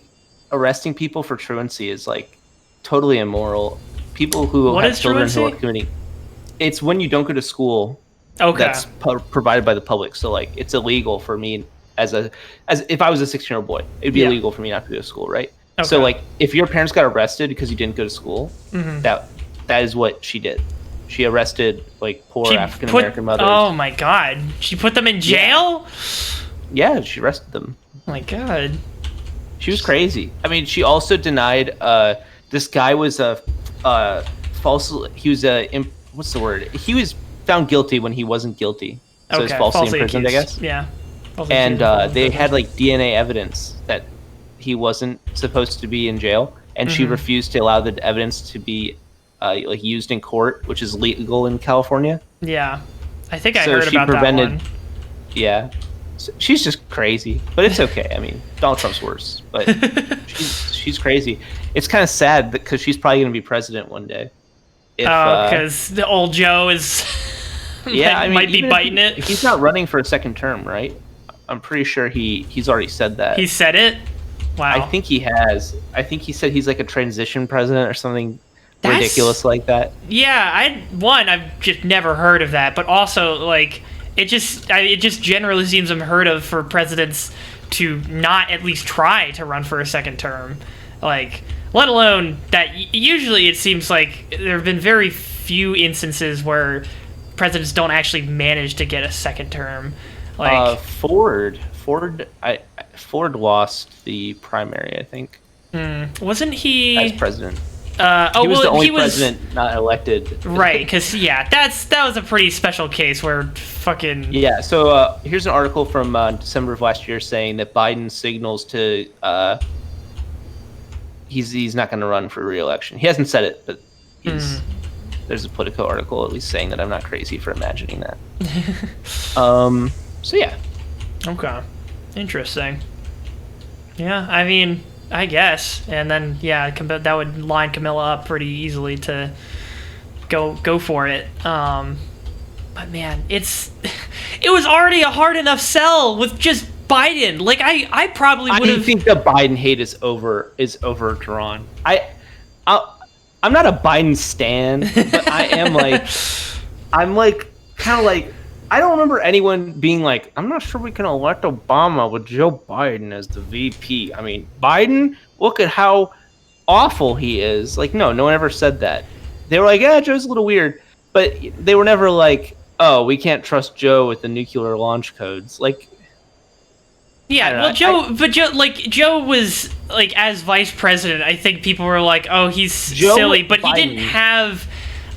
arresting people for truancy is like totally immoral. People who What have is children who are truancy? committing, it's when you don't go to school Okay. that's provided by the public. So like it's illegal for me as if I was a 16-year-old boy, it'd be Yeah. illegal for me not to go to school, right? Okay. So like if your parents got arrested because you didn't go to school, Mm-hmm. that is what she did. She arrested like poor She African American put- mothers. Oh my God, she put them in jail. Yeah, she arrested them. Oh my God. She was crazy. I mean, she also denied. This guy was a false. He was what's the word? He was found guilty when he wasn't guilty. So he's falsely imprisoned, I accused. guess. Yeah. Falsely And accused, falsely they imprisoned. had like DNA evidence that he wasn't supposed to be in jail, and she refused to allow the evidence to be like used in court, which is legal in California. Yeah, I think I So heard she about prevented- that one. Yeah. So she's just crazy, but it's okay. I mean, Donald Trump's worse, but she's crazy. It's kind of sad because she's probably going to be president one day. If, Because the old Joe is yeah, I mean, might be even biting if it. he's not running for a second term, right? I'm pretty sure he's already said that. He said it. Wow. I think he has. I think he said he's like a transition president or something That's- ridiculous like that. Yeah, I've just never heard of that, but also like it just generally seems unheard of for presidents to not at least try to run for a second term, like let alone that. Usually, it seems like there have been very few instances where presidents don't actually manage to get a second term. Like Ford Ford lost the primary, I think, Wasn't he as president. he was the only president not elected. Right, because that was a pretty special case where fucking Yeah. So here's an article from December of last year saying that Biden signals to he's not going to run for re-election. He hasn't said it, but there's a Politico article at least saying that. I'm not crazy for imagining that. So yeah. Okay. Interesting. Yeah, I mean, I guess, and then that would line Camilla up pretty easily to go for it. But man, it was already a hard enough sell with just Biden. Like I probably would have. I think the Biden hate is overdrawn. I'm not a Biden stan, but I am kind of like. I don't remember anyone being like, I'm not sure we can elect Obama with Joe Biden as the VP. I mean, Biden, look at how awful he is. Like, no one ever said that. They were like, yeah, Joe's a little weird. But they were never like, oh, we can't trust Joe with the nuclear launch codes. Like, yeah, well, Joe was, like, as vice president, I think people were like, oh, he's silly. But he didn't have,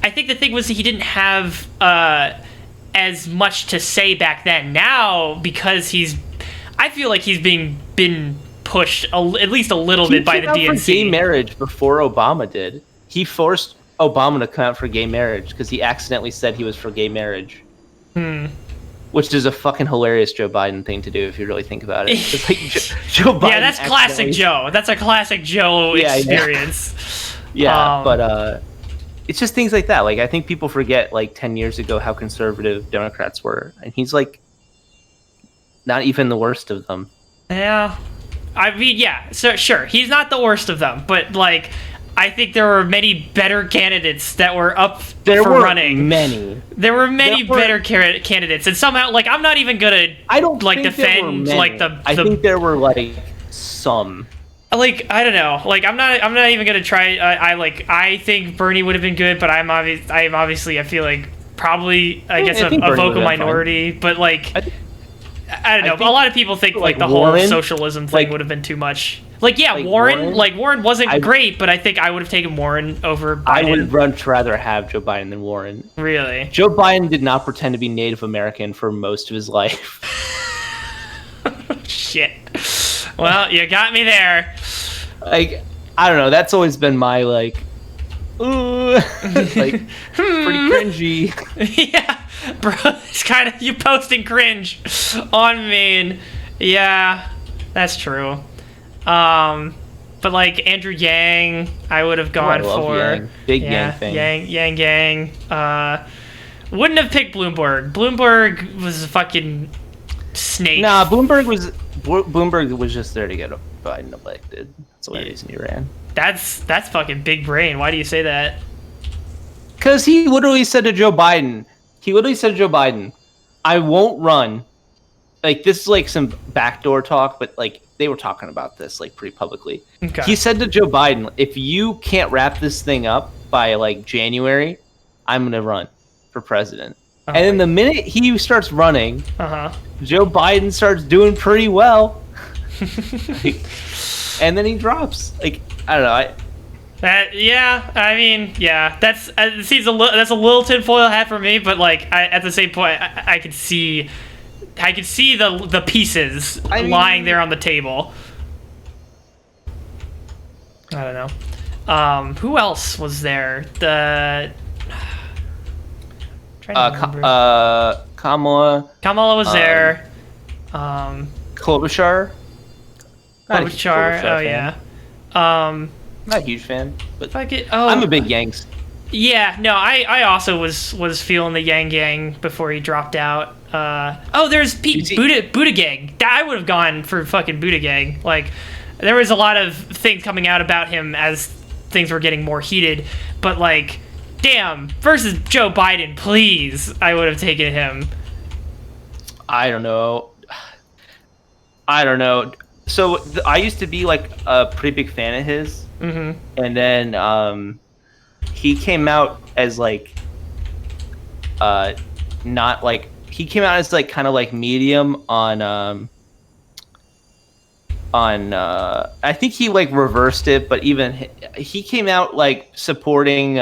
I think the thing was he didn't have, as much to say back then. Now, because I feel like he's been pushed at least a little bit by the DNC. He came out for gay marriage before Obama did. He forced Obama to come out for gay marriage because he accidentally said he was for gay marriage. Which is a fucking hilarious Joe Biden thing to do if you really think about it. It's like Joe Biden. Yeah, that's classic Joe. That's a classic Joe experience. Yeah, but it's just things like that. Like, I think people forget, like, 10 years ago how conservative Democrats were. And he's, like, not even the worst of them. Yeah. I mean, yeah. So, sure, he's not the worst of them. But, like, I think there were many better candidates that were up for running. There were many better candidates. And somehow, like, I'm not even going to, defend, like, I think there were, like, some. Like, I don't know. Like, I'm not even gonna try. I think Bernie would have been good, but I feel like probably a vocal minority. But like, I don't know. A lot of people think like the Warren, whole socialism thing would have been too much. Like, yeah, Warren wasn't great, but I think I would have taken Warren over Biden. I would much rather have Joe Biden than Warren. Really? Joe Biden did not pretend to be Native American for most of his life. Shit. Well, you got me there. Like, I don't know. That's always been my, like, ooh, like, pretty cringy. Yeah, bro, it's kind of, you posting cringe on me. Yeah, that's true. But, like, Andrew Yang, I would have gone for. Yang. Big Yang thing. Yang Gang. Wouldn't have picked Bloomberg. Bloomberg was a fucking snake. Nah, Bloomberg was just there to get Biden elected. That's the only reason he ran. That's fucking big brain. Why do you say that? Because he literally said to Joe Biden, I won't run. Like, this is like some backdoor talk, but like they were talking about this like pretty publicly. Okay. He said to Joe Biden, if you can't wrap this thing up by like January, I'm gonna run for president. And then the minute he starts running, Joe Biden starts doing pretty well. And then he drops. Like, I don't know. That's a little tinfoil hat for me, but like at the same point, I could see the pieces lying there on the table. I don't know. Who else was there? Kamala. Kamala was there. Klobuchar. Oh yeah. Not a huge fan, but I'm a big Yanks. Yeah, no, I also was feeling the Yang Gang before he dropped out. There's Pete Buttigieg. I would have gone for fucking Buttigieg. Like, there was a lot of things coming out about him as things were getting more heated, but like, damn, versus Joe Biden, please, I would have taken him. I don't know. So I used to be like a pretty big fan of his, and then he came out as like not like he came out as like kind of like medium on I think he like reversed it, but even he came out like supporting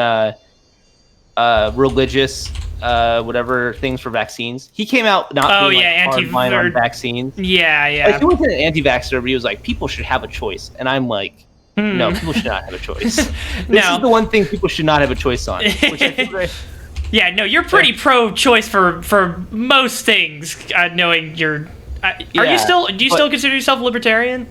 religious whatever things for vaccines. He came out not being hardline on vaccines. Yeah, yeah. Like, he wasn't an anti-vaxxer, but he was like, people should have a choice, and I'm like, no, people should not have a choice. This is the one thing people should not have a choice on. Which I think yeah, no, you're pretty pro-choice for most things. Knowing you're, do you still consider yourself libertarian?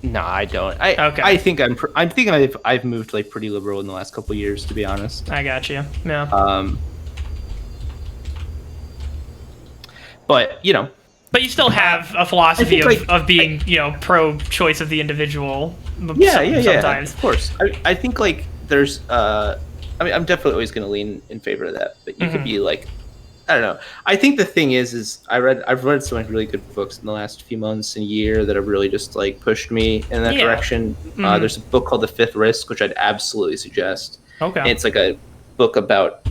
No, I don't. I think I've moved like pretty liberal in the last couple of years, to be honest. I got you. Yeah. But But you still have a philosophy of being, pro-choice of the individual. Yeah. Sometimes. Of course. I think like there's I'm definitely always going to lean in favor of that, but you could be like, I don't know. I think the thing is I've read so many really good books in the last few months and year that have really just like pushed me in that direction. There's a book called The Fifth Risk, which I'd absolutely suggest. Okay. And it's like a book about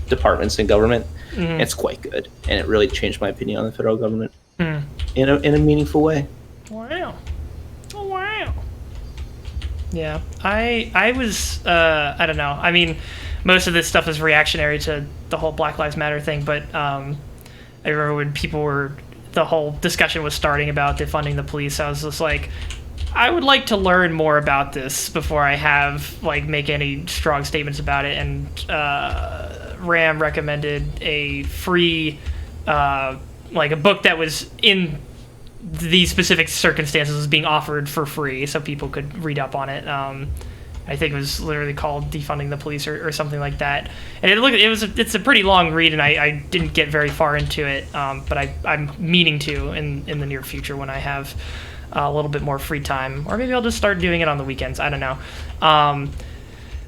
departments in government. It's quite good, and it really changed my opinion on the federal government in a meaningful way. Wow. Yeah, I was I don't know. I mean, most of this stuff is reactionary to the whole Black Lives Matter thing, but I remember when the whole discussion was starting about defunding the police, I was just like, I would like to learn more about this before I make any strong statements about it. And Ram recommended a free a book that was in these specific circumstances was being offered for free, so people could read up on it. I think it was literally called Defunding the Police or something like that. And it's a pretty long read, and I didn't get very far into it, but I'm meaning to in the near future when I have a little bit more free time, or maybe I'll just start doing it on the weekends. I don't know.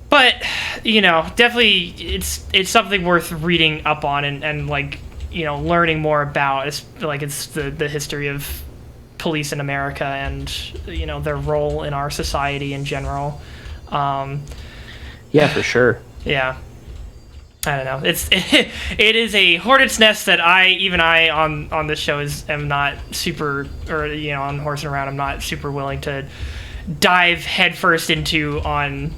But definitely it's something worth reading up on and learning more about. It's the history of police in America and their role in our society in general. Yeah, for sure. Yeah, I don't know. It is a hornet's nest that I on this show am not super, or on Horse and Around, I'm not super willing to dive headfirst into on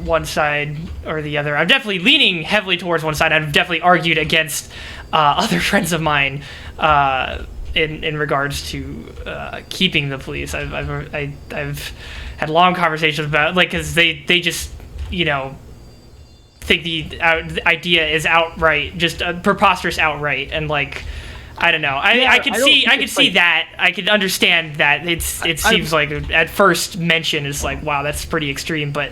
one side or the other. I'm definitely leaning heavily towards one side. I've definitely argued against other friends of mine in regards to keeping the police. I've had long conversations about because they just think the idea is outright just preposterous outright, and I don't know. I could see that. I could understand that. It seems like at first mention is wow, that's pretty extreme, but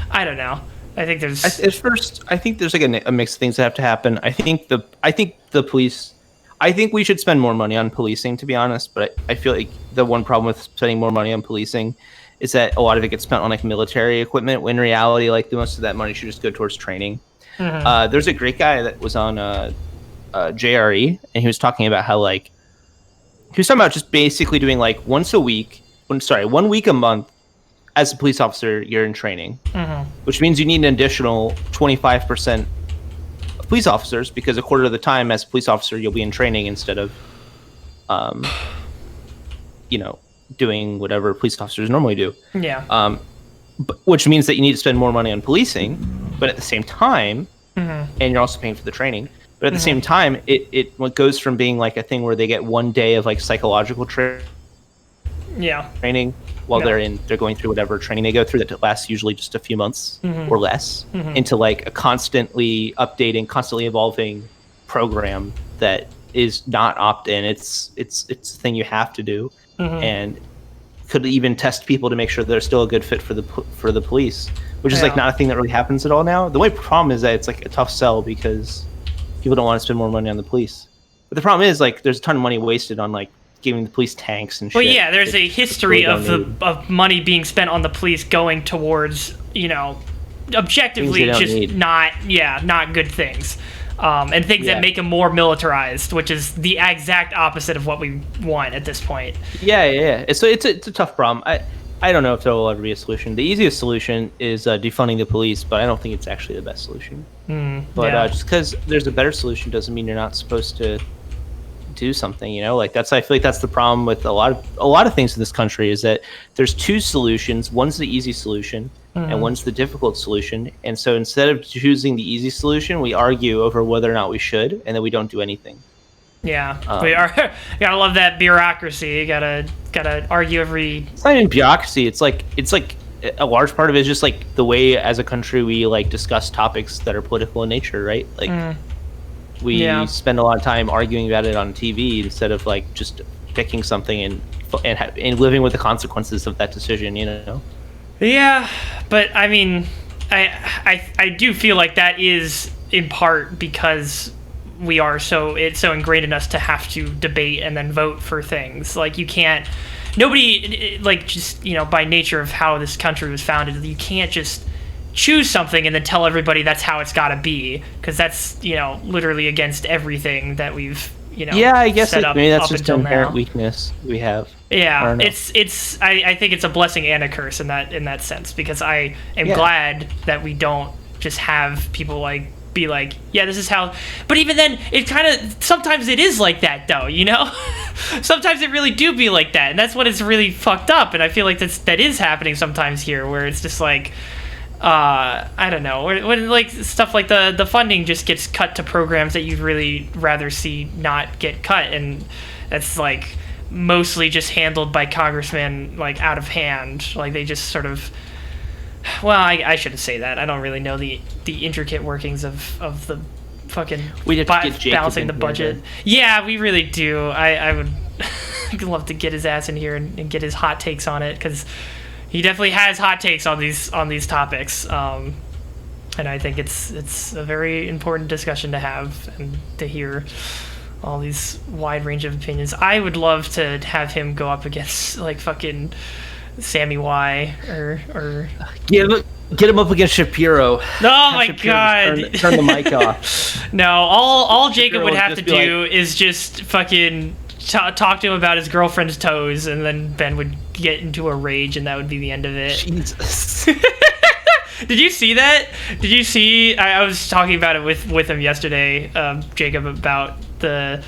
I don't know. I think there's at first. I think there's a mix of things that have to happen. I think the police. I think we should spend more money on policing, to be honest. But I feel like the one problem with spending more money on policing is that a lot of it gets spent on military equipment, when in reality, the most of that money should just go towards training. There's a great guy that was on JRE, and he was talking about how he was talking about just basically doing 1 week a month as a police officer. You're in training, which means you need an additional 25% of police officers, because a quarter of the time as a police officer you'll be in training instead of doing whatever police officers normally do. Which means that you need to spend more money on policing, but at the same time, and you're also paying for the training. But at the same time, it goes from being a thing where they get 1 day of psychological training while they're going through whatever training they go through that lasts usually just a few months or less, into a constantly updating, constantly evolving program that is not opt-in. It's a thing you have to do, and could even test people to make sure they're still a good fit for the police, which is not a thing that really happens at all now. The only problem is that it's a tough sell because people don't want to spend more money on the police. But the problem is there's a ton of money wasted on giving the police tanks and shit. Well, yeah, there's a history of money being spent on the police going towards objectively just not good things, and things that make them more militarized, which is the exact opposite of what we want at this point. Yeah. So it's a tough problem. I don't know if there will ever be a solution. The easiest solution is defunding the police, but I don't think it's actually the best solution. Just because there's a better solution doesn't mean you're not supposed to do something, you know? Like I feel like that's the problem with a lot of things in this country, is that there's two solutions. One's the easy solution and one's the difficult solution. And so instead of choosing the easy solution, we argue over whether or not we should, and then we don't do anything. Yeah, we are. You gotta love that bureaucracy. You gotta argue every. It's not even bureaucracy. It's like a large part of it is just like the way as a country we like discuss topics that are political in nature, right? Like we spend a lot of time arguing about it on TV instead of like just picking something and living with the consequences of that decision, you know? Yeah, but I mean, I do feel like that is in part because it's so ingrained in us to have to debate and then vote for things. Like nobody, like, just, you know, by nature of how this country was founded, you can't just choose something and then tell everybody that's how it's got to be, because that's, you know, literally against everything that we've, you know, I guess set up maybe that's up just an inherent weakness we have. Yeah, I think it's a blessing and a curse in that sense, because I am glad that we don't just have people like be like, yeah, this is how. But even then, it kind of sometimes it is like that, though, you know. Sometimes it really do be like that, and that's when it's really fucked up. And I feel like that is happening sometimes here, where it's just like, I don't know, when like stuff like the funding just gets cut to programs that you'd really rather see not get cut, and that's like mostly just handled by congressmen, like out of hand. Like they just sort of. Well, I shouldn't say that. I don't really know the intricate workings of the fucking balancing the budget. Yeah, we really do. I would love to get his ass in here and get his hot takes on it, because he definitely has hot takes on these topics. And I think it's a very important discussion to have and to hear all these wide range of opinions. I would love to have him go up against like fucking Sammy Y or get him up against Shapiro. Oh my God! Turn the mic off. No, all Jacob would have to be do is just fucking talk to him about his girlfriend's toes, and then Ben would get into a rage, and that would be the end of it. Jesus. Did you see that? Did you see? I was talking about it with him yesterday, Jacob, about the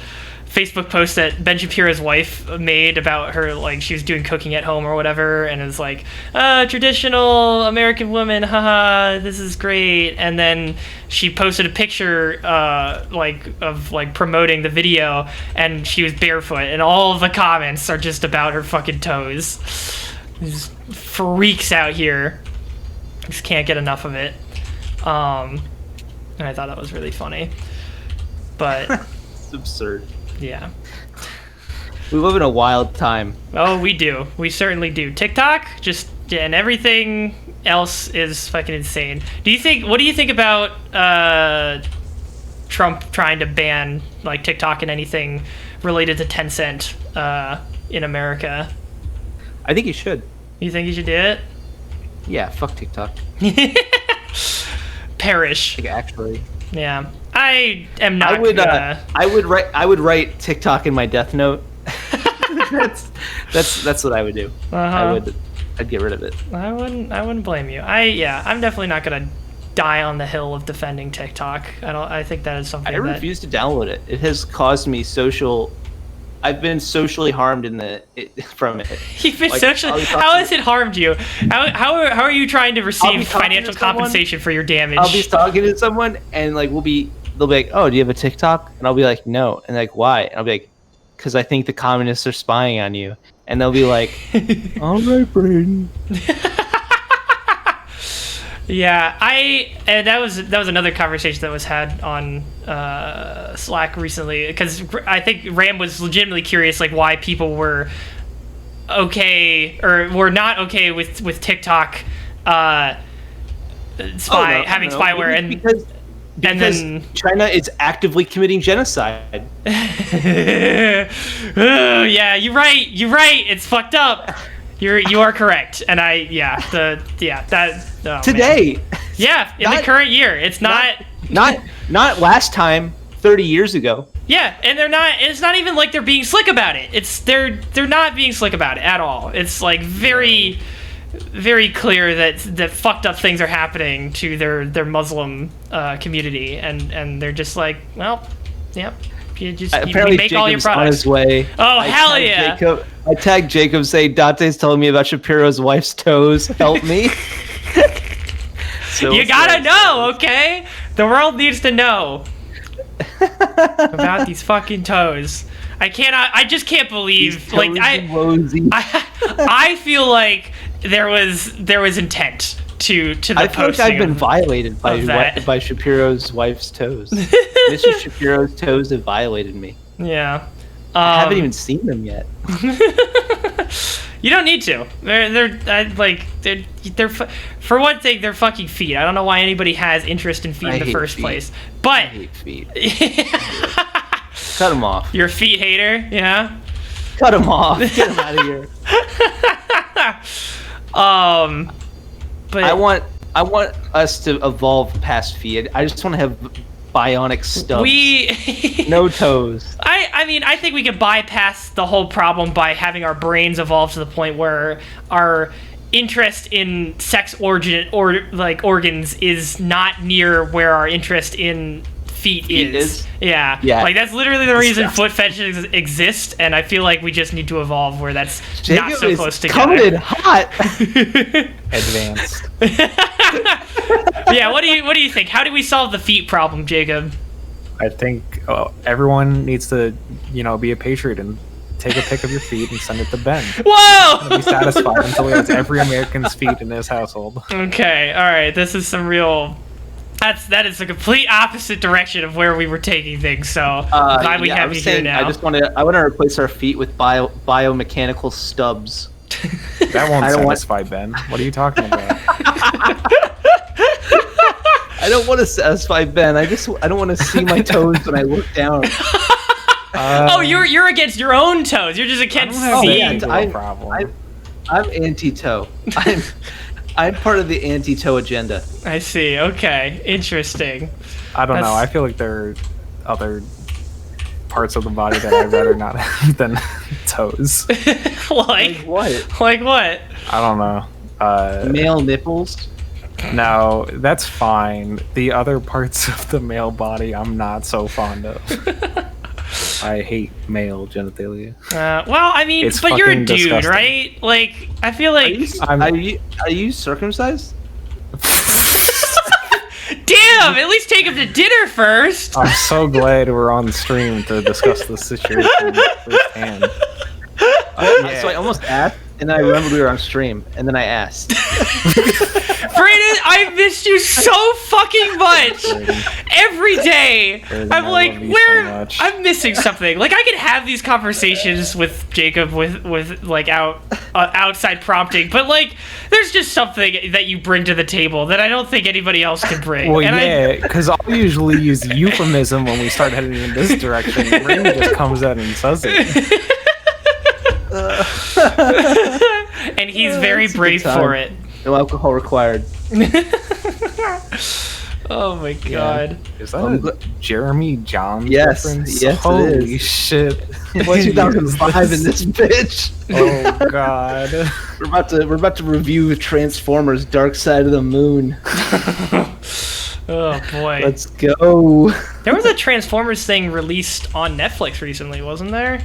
Facebook post that Ben Shapiro's wife made about her, like she was doing cooking at home or whatever, and it was like, traditional American woman, haha, this is great. And then she posted a picture of promoting the video, and she was barefoot, and all of the comments are just about her fucking toes. These freaks out here. Just can't get enough of it. And I thought that was really funny. But it's absurd. Yeah. We live in a wild time. Oh, we do. We certainly do. TikTok, and everything else is fucking insane. What do you think about Trump trying to ban like TikTok and anything related to Tencent in America? I think he should. You think he should do it? Yeah, fuck TikTok. Perish. Like, actually. Yeah. I am not. I would write TikTok in my death note. that's what I would do. I'd get rid of it. I wouldn't blame you. I'm definitely not gonna die on the hill of defending TikTok. I think that is something. I refuse to download it. It has caused me I've been socially harmed from it. You've been socially. How has it harmed you? How are you trying to receive financial compensation for your damage? I'll be talking to someone, and like they'll be like, "Oh, do you have a TikTok?" And I'll be like, "No." And like, "Why?" And I'll be like, "Because I think the communists are spying on you." And they'll be like, "All right, Braden." Yeah, and that was another conversation that was had on Slack recently, because I think Ram was legitimately curious, like why people were okay or were not okay with TikTok having spyware, and then China is actively committing genocide. Oh, yeah, you're right. It's fucked up. You are correct, and today. Man. Yeah, in the current year, it's not last time 30 years ago. Yeah, and they're not. It's not even like they're being slick about it. They're not being slick about it at all. It's like very, very clear that fucked up things are happening to their Muslim community, and they're just like, well, yep, You just Apparently, you make all your Jacob's on products. his way. Oh, hell yeah. I tagged Jacob saying, Dante's telling me about Shapiro's wife's toes. Help me. So You gotta know, okay? The world needs to know about these fucking toes. I just can't believe, like, I feel like there was intent to the I feel like posting. I've been violated by Shapiro's wife's toes. Mr. Shapiro's toes have violated me. Yeah. I haven't even seen them yet. You don't need to. They're for one thing, they're fucking feet. I don't know why anybody has interest in feet in the first place. But I hate feet. Cut them off. You're a feet hater, yeah. Cut them off. Get them out of here. But I want us to evolve past feet. I just want to have bionic stubs. No toes. I mean, I think we could bypass the whole problem by having our brains evolve to the point where our interest in sex organs is not near where our interest in feet is. Yeah. Like, that's literally the reason foot fetishes exist, and I feel like we just need to evolve where that's Jacob not so close together. Coming in hot. Advanced. Yeah, what do you think? How do we solve the feet problem, Jacob? I think everyone needs to, be a patriot and take a pic of your feet and send it to Ben. Whoa! And be satisfied until he has every American's feet in his household. Okay, all right. This is some real. That is the complete opposite direction of where we were taking things. So glad we have you here now. I want to replace our feet with biomechanical stubs. That won't satisfy Ben. What are you talking about? I don't want to satisfy Ben. I don't want to see my toes when I look down. You're against your own toes. You're just against seeing. I'm anti-toe. I'm part of the anti-toe agenda. I see. Okay. Interesting. I don't know. I feel like there are other parts of the body that I'd rather not have than toes. Like what? Like what? I don't know. Male nipples? No, that's fine. The other parts of the male body I'm not so fond of. I hate male genitalia. Well, I mean, but you're a dude, disgusting. Right? Like, I feel like... Are you circumcised? Damn! At least take him to dinner first! I'm so glad we're on the stream to discuss this situation firsthand. So I almost asked, and then I remembered we were on stream, and then I asked. Brandon, I missed you so fucking much. Every day, I'm like, I'm missing something. Like, I could have these conversations with Jacob with like outside prompting, but like, there's just something that you bring to the table that I don't think anybody else can bring. Well, because I'll usually use euphemism when we start heading in this direction. Brandon just comes out and says it. And he's very brave for it. No alcohol required. Oh my god. Is that a Jeremy Johns reference? Yes, holy shit. It's 2005 in this bitch. Oh god. We're about to review Transformers Dark Side of the Moon. Oh boy. Let's go. There was a Transformers thing released on Netflix recently, wasn't there?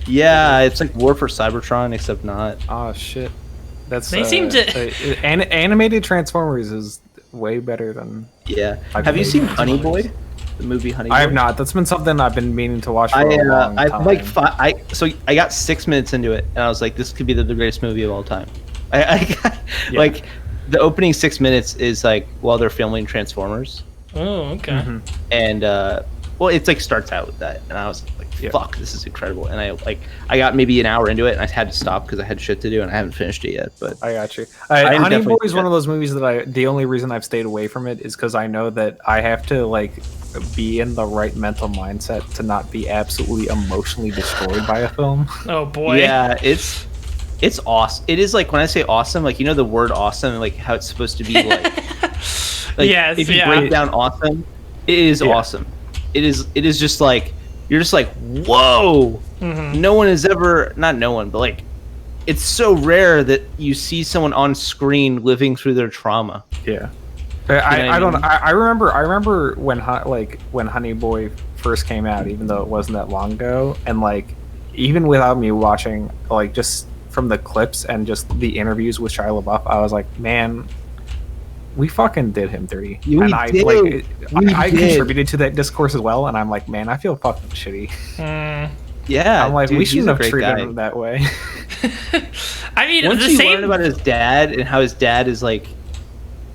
Yeah, it's like War for Cybertron, except not. Oh shit. They seem to animated Transformers is way better than. Yeah. Have you seen Honey Boy? The movie Honey Boy? I have not. That's been something I've been meaning to watch for a long time. I got 6 minutes into it, and I was like, this could be the greatest movie of all time. Like, the opening 6 minutes is like while they're filming Transformers. Oh, okay. Mm-hmm. And well, it's like starts out with that, and I was like, fuck, this is incredible. And I got maybe an hour into it, and I had to stop because I had shit to do, and I haven't finished it yet. But I got you. Honey Boy is one of those movies that the only reason I've stayed away from it is because I know that I have to like be in the right mental mindset to not be absolutely emotionally destroyed by a film. Oh boy. Yeah, it's awesome. It is like, when I say awesome, like, the word awesome, like how it's supposed to be like yes, if you break down awesome, it is awesome. It is just like, you're just like, whoa. Mm-hmm. No one has ever, not no one, but like, it's so rare that you see someone on screen living through their trauma. Yeah. I remember when Honey Boy first came out, even though it wasn't that long ago, and like even without me watching, like just from the clips and just the interviews with Shia LaBeouf, I was like, man, we fucking did him dirty. And I contributed to that discourse as well, and I'm like, man, I feel fucking shitty. Yeah, I'm like, dude, we shouldn't have treated guy. him that way. I mean, once the you same learn about his dad and how his dad is like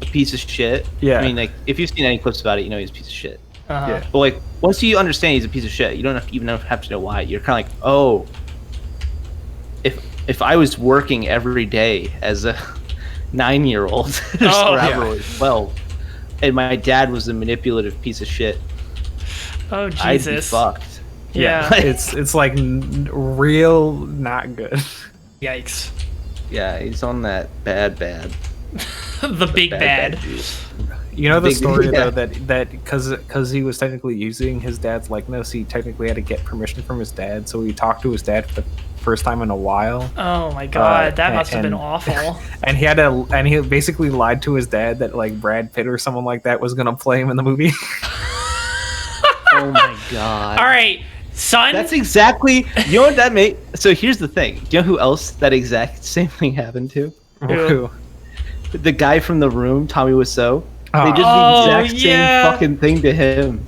a piece of shit. Yeah. I mean, like, if you've seen any clips about it, you know he's a piece of shit. Uh-huh. But like, once you understand he's a piece of shit, you don't have to know why. You're kind of like, oh, if I was working every day as a 9-year-old, or however it was 12, and my dad was a manipulative piece of shit, Oh Jesus! I'd be fucked. Yeah. it's like real not good. Yikes! Yeah, he's on that bad. The big bad. juice. You know the Big- story yeah. though that because he was technically using his dad's likeness, he technically had to get permission from his dad. So he talked to his dad for the first time in a while, Oh my God, that must have been and- awful. and he basically lied to his dad that like Brad Pitt or someone like that was gonna play him in the movie. Oh my god. All right, son. That's exactly. You know what that made? So here's the thing. Do you know who else that exact same thing happened to? Who? The guy from The Room, Tommy Wiseau. They did Oh, the exact yeah. same fucking thing to him.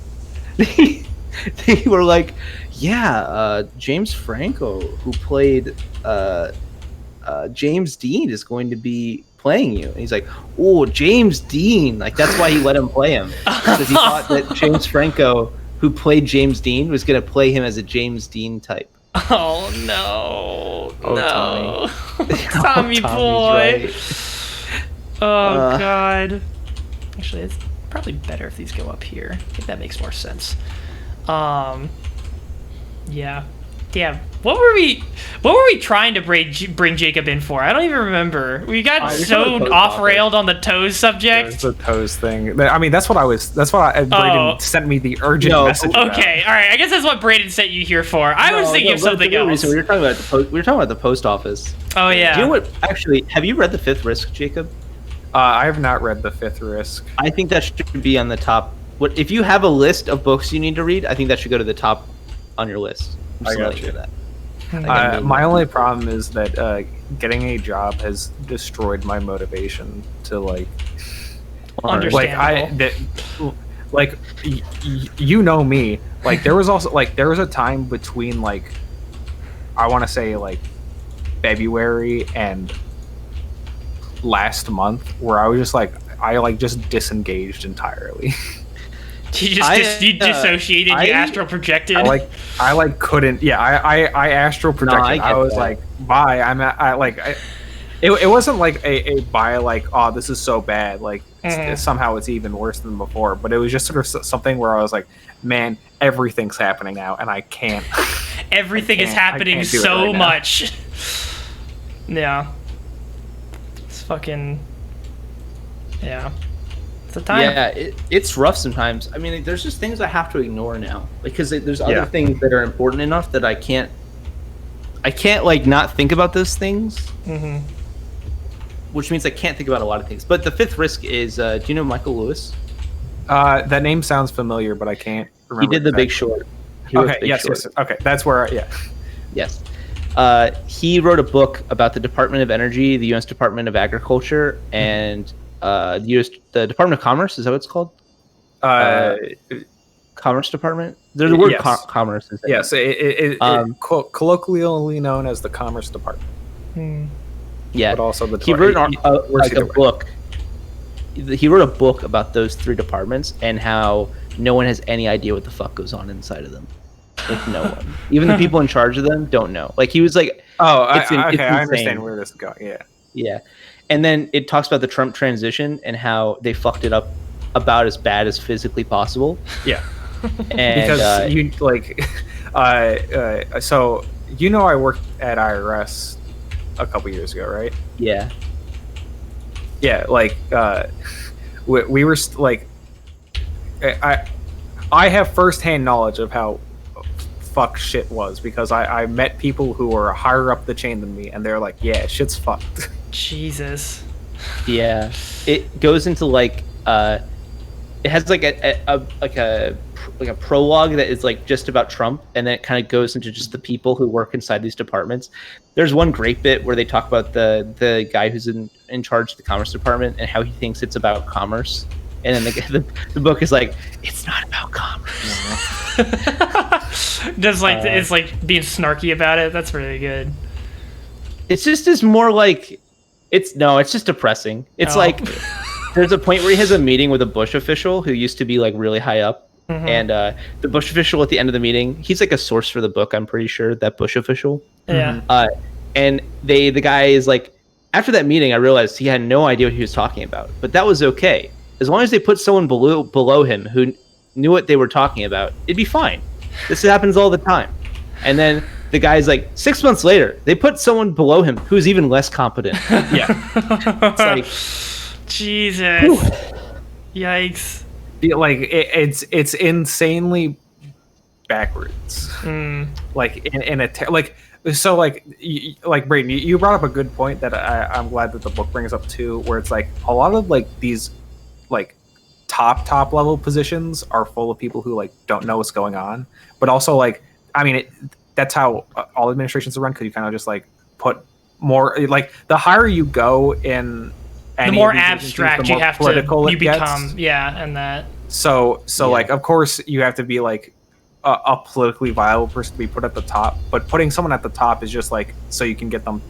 They were like, yeah, James Franco, who played James Dean, is going to be playing you. And he's like, oh, James Dean. Like, that's why he let him play him. Because he thought that James Franco, who played James Dean, was going to play him as a James Dean type. Oh no! Oh, no, Tommy. Tommy Tommy's boy. right. Oh God. Actually, it's probably better if these go up here. I think that makes more sense. Yeah. What were we trying to bring Jacob in for? I don't even remember. We got you're so talking about off topic. railed on the toes subject. It's a toes thing. I mean, that's what Braden Oh. sent me the urgent No, message about. Okay, all right. I guess that's what Braden sent you here for. I was thinking of something else. We were talking about the post office. Oh yeah. Do you know what? Actually, have you read The Fifth Risk, Jacob? I have not read The Fifth Risk. I think that should be on the top. What if you have a list of books you need to read? I think that should go to the top on your list. I'm just I got letting you. know that. I mean, My only problem is that getting a job has destroyed my motivation to like Understandable. you know me. Like there was a time between like I want to say like February and last month where I was just like I just disengaged entirely. You dissociated, you astral projected. I couldn't. Yeah, I astral projected. I get was that. like, bye. It wasn't like a bye. Like, oh, this is so bad. Like somehow it's even worse than before. But it was just sort of something where I was like, man, everything's happening now, and I can't. Everything is I happening can't do it so right now. much. Yeah. It's fucking. Yeah. It's a time. Yeah, it's rough sometimes. I mean, there's just things I have to ignore now because there's other Yeah. things that are important enough that I can't like not think about those things. Mm-hmm. Which means I can't think about a lot of things. But The Fifth Risk is. Do you know Michael Lewis? That name sounds familiar, but I can't remember. He did The Big exactly. Short. He wrote Okay. The Big Yes. Short. Yes. Okay. That's where. Yes. He wrote a book about the Department of Energy, the U.S. Department of Agriculture, and the Department of Commerce. Is that what it's called? Commerce Department. There's the word Yes. commerce. Is in it. Yes. It colloquially known as the Commerce Department, Yeah. but also the. He wrote works like a either way. book. He wrote a book about those three departments and how no one has any idea what the fuck goes on inside of them. Like no one, even the people in charge of them, don't know. Like he was like, Oh, It's okay. insane. I understand where this is going. Yeah. yeah. And then it talks about the Trump transition and how they fucked it up about as bad as physically possible. Yeah. And Because you like, so I worked at IRS a couple years ago, right? yeah, Yeah, like we were like, I have firsthand knowledge of how fuck shit was because I met people who were higher up the chain than me, and they're like, yeah, shit's fucked. Jesus. yeah. It goes into like it has like a a prologue that is like just about Trump, and then it kind of goes into just the people who work inside these departments. There's one great bit where they talk about the guy who's in charge of the Commerce Department and how he thinks it's about commerce, and then the book is like, it's not about commerce. Just like it's like being snarky about it. That's really good. It's just is more like it's just depressing. It's like there's a point where he has a meeting with a Bush official who used to be like really high up. Mm-hmm. And the Bush official at the end of the meeting, he's like a source for the book, I'm pretty sure, that Bush official. Yeah. And the guy is like, after that meeting, I realized he had no idea what he was talking about. But that was okay. As long as they put someone below him who knew what they were talking about, it'd be fine. This happens all the time. And then the guy's like, 6 months later, they put someone below him who's even less competent. Yeah. It's like, Jesus. Whew. Yikes. Like it's insanely backwards. Like in a like so like Brayden, you brought up a good point that I'm glad that the book brings up too, where it's like a lot of like these like top level positions are full of people who like don't know what's going on, but also like I mean that's how all administrations are run, because you kind of just like put more like the higher you go in. The more abstract the more you have to become, and that. So like, of course, you have to be like a politically viable person to be put at the top. But putting someone at the top is just like so you can get them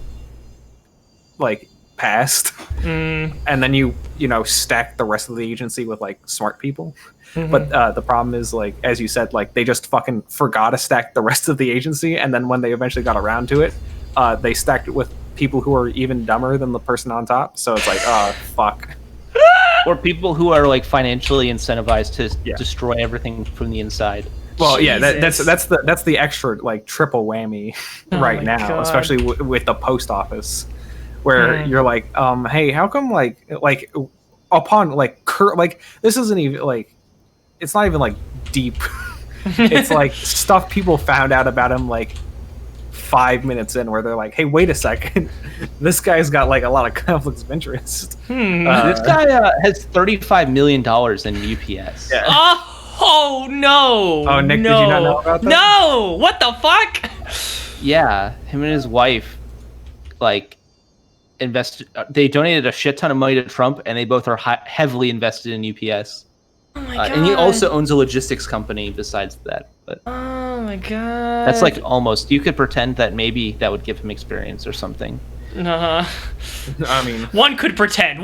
like passed, and then you stack the rest of the agency with like smart people. Mm-hmm. But the problem is, like as you said, like they just fucking forgot to stack the rest of the agency, and then when they eventually got around to it, they stacked it with people who are even dumber than the person on top. So it's like, oh fuck. Or people who are like financially incentivized to destroy everything from the inside. Well, Jesus. that's the extra like triple whammy right now, God. Especially with the post office, where you're like, hey, how come like upon like this isn't even like, it's not even like deep. It's like stuff people found out about him like 5 minutes in, where they're like, hey, wait a second, this guy's got like a lot of conflicts of interest. This guy has $35 million in UPS. Yeah. Oh no. Oh, Nick, no. Did you not know about that? No, what the fuck? Yeah, him and his wife like they donated a shit ton of money to Trump, and they both are heavily invested in UPS. Oh my God. And he also owns a logistics company besides that. But oh my God. That's like almost. You could pretend that maybe that would give him experience or something. I mean, one could pretend.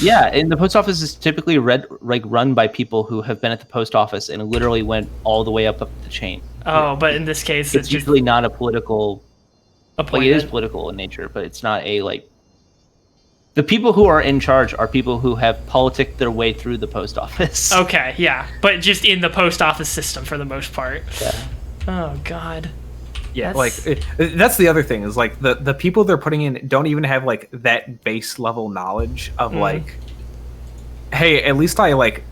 Yeah, and the post office is typically run by people who have been at the post office and literally went all the way up the chain. Oh, but in this case, it's usually not a political. Like, it is political in nature, but it's not a like. The people who are in charge are people who have politicked their way through the post office. Okay, yeah, but just in the post office system for the most part. Yeah. Oh God. Yeah, that's the other thing is like the people they're putting in don't even have like that base level knowledge of like, hey, at least I like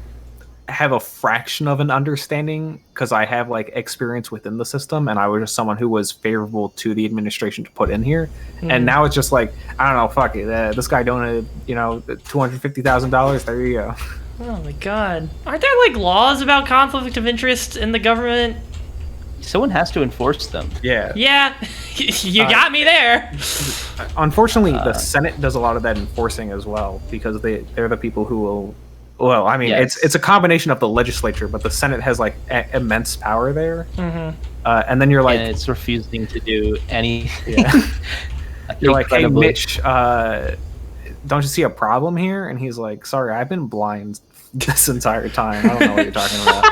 have a fraction of an understanding because I have like experience within the system, and I was just someone who was favorable to the administration to put in here. And now it's just like, I don't know, fuck it, this guy donated $250,000. There you go. Oh my God, aren't there like laws about conflict of interest in the government? Someone has to enforce them. Yeah. You got me there. Unfortunately, the Senate does a lot of that enforcing as well, because they're the people who will. Well, I mean, it's a combination of the legislature, but the Senate has like immense power there. And then you're like, and it's refusing to do anything. Yeah. You're like, hey, Mitch, don't you see a problem here? And he's like, sorry, I've been blind this entire time. I don't know what you're talking about.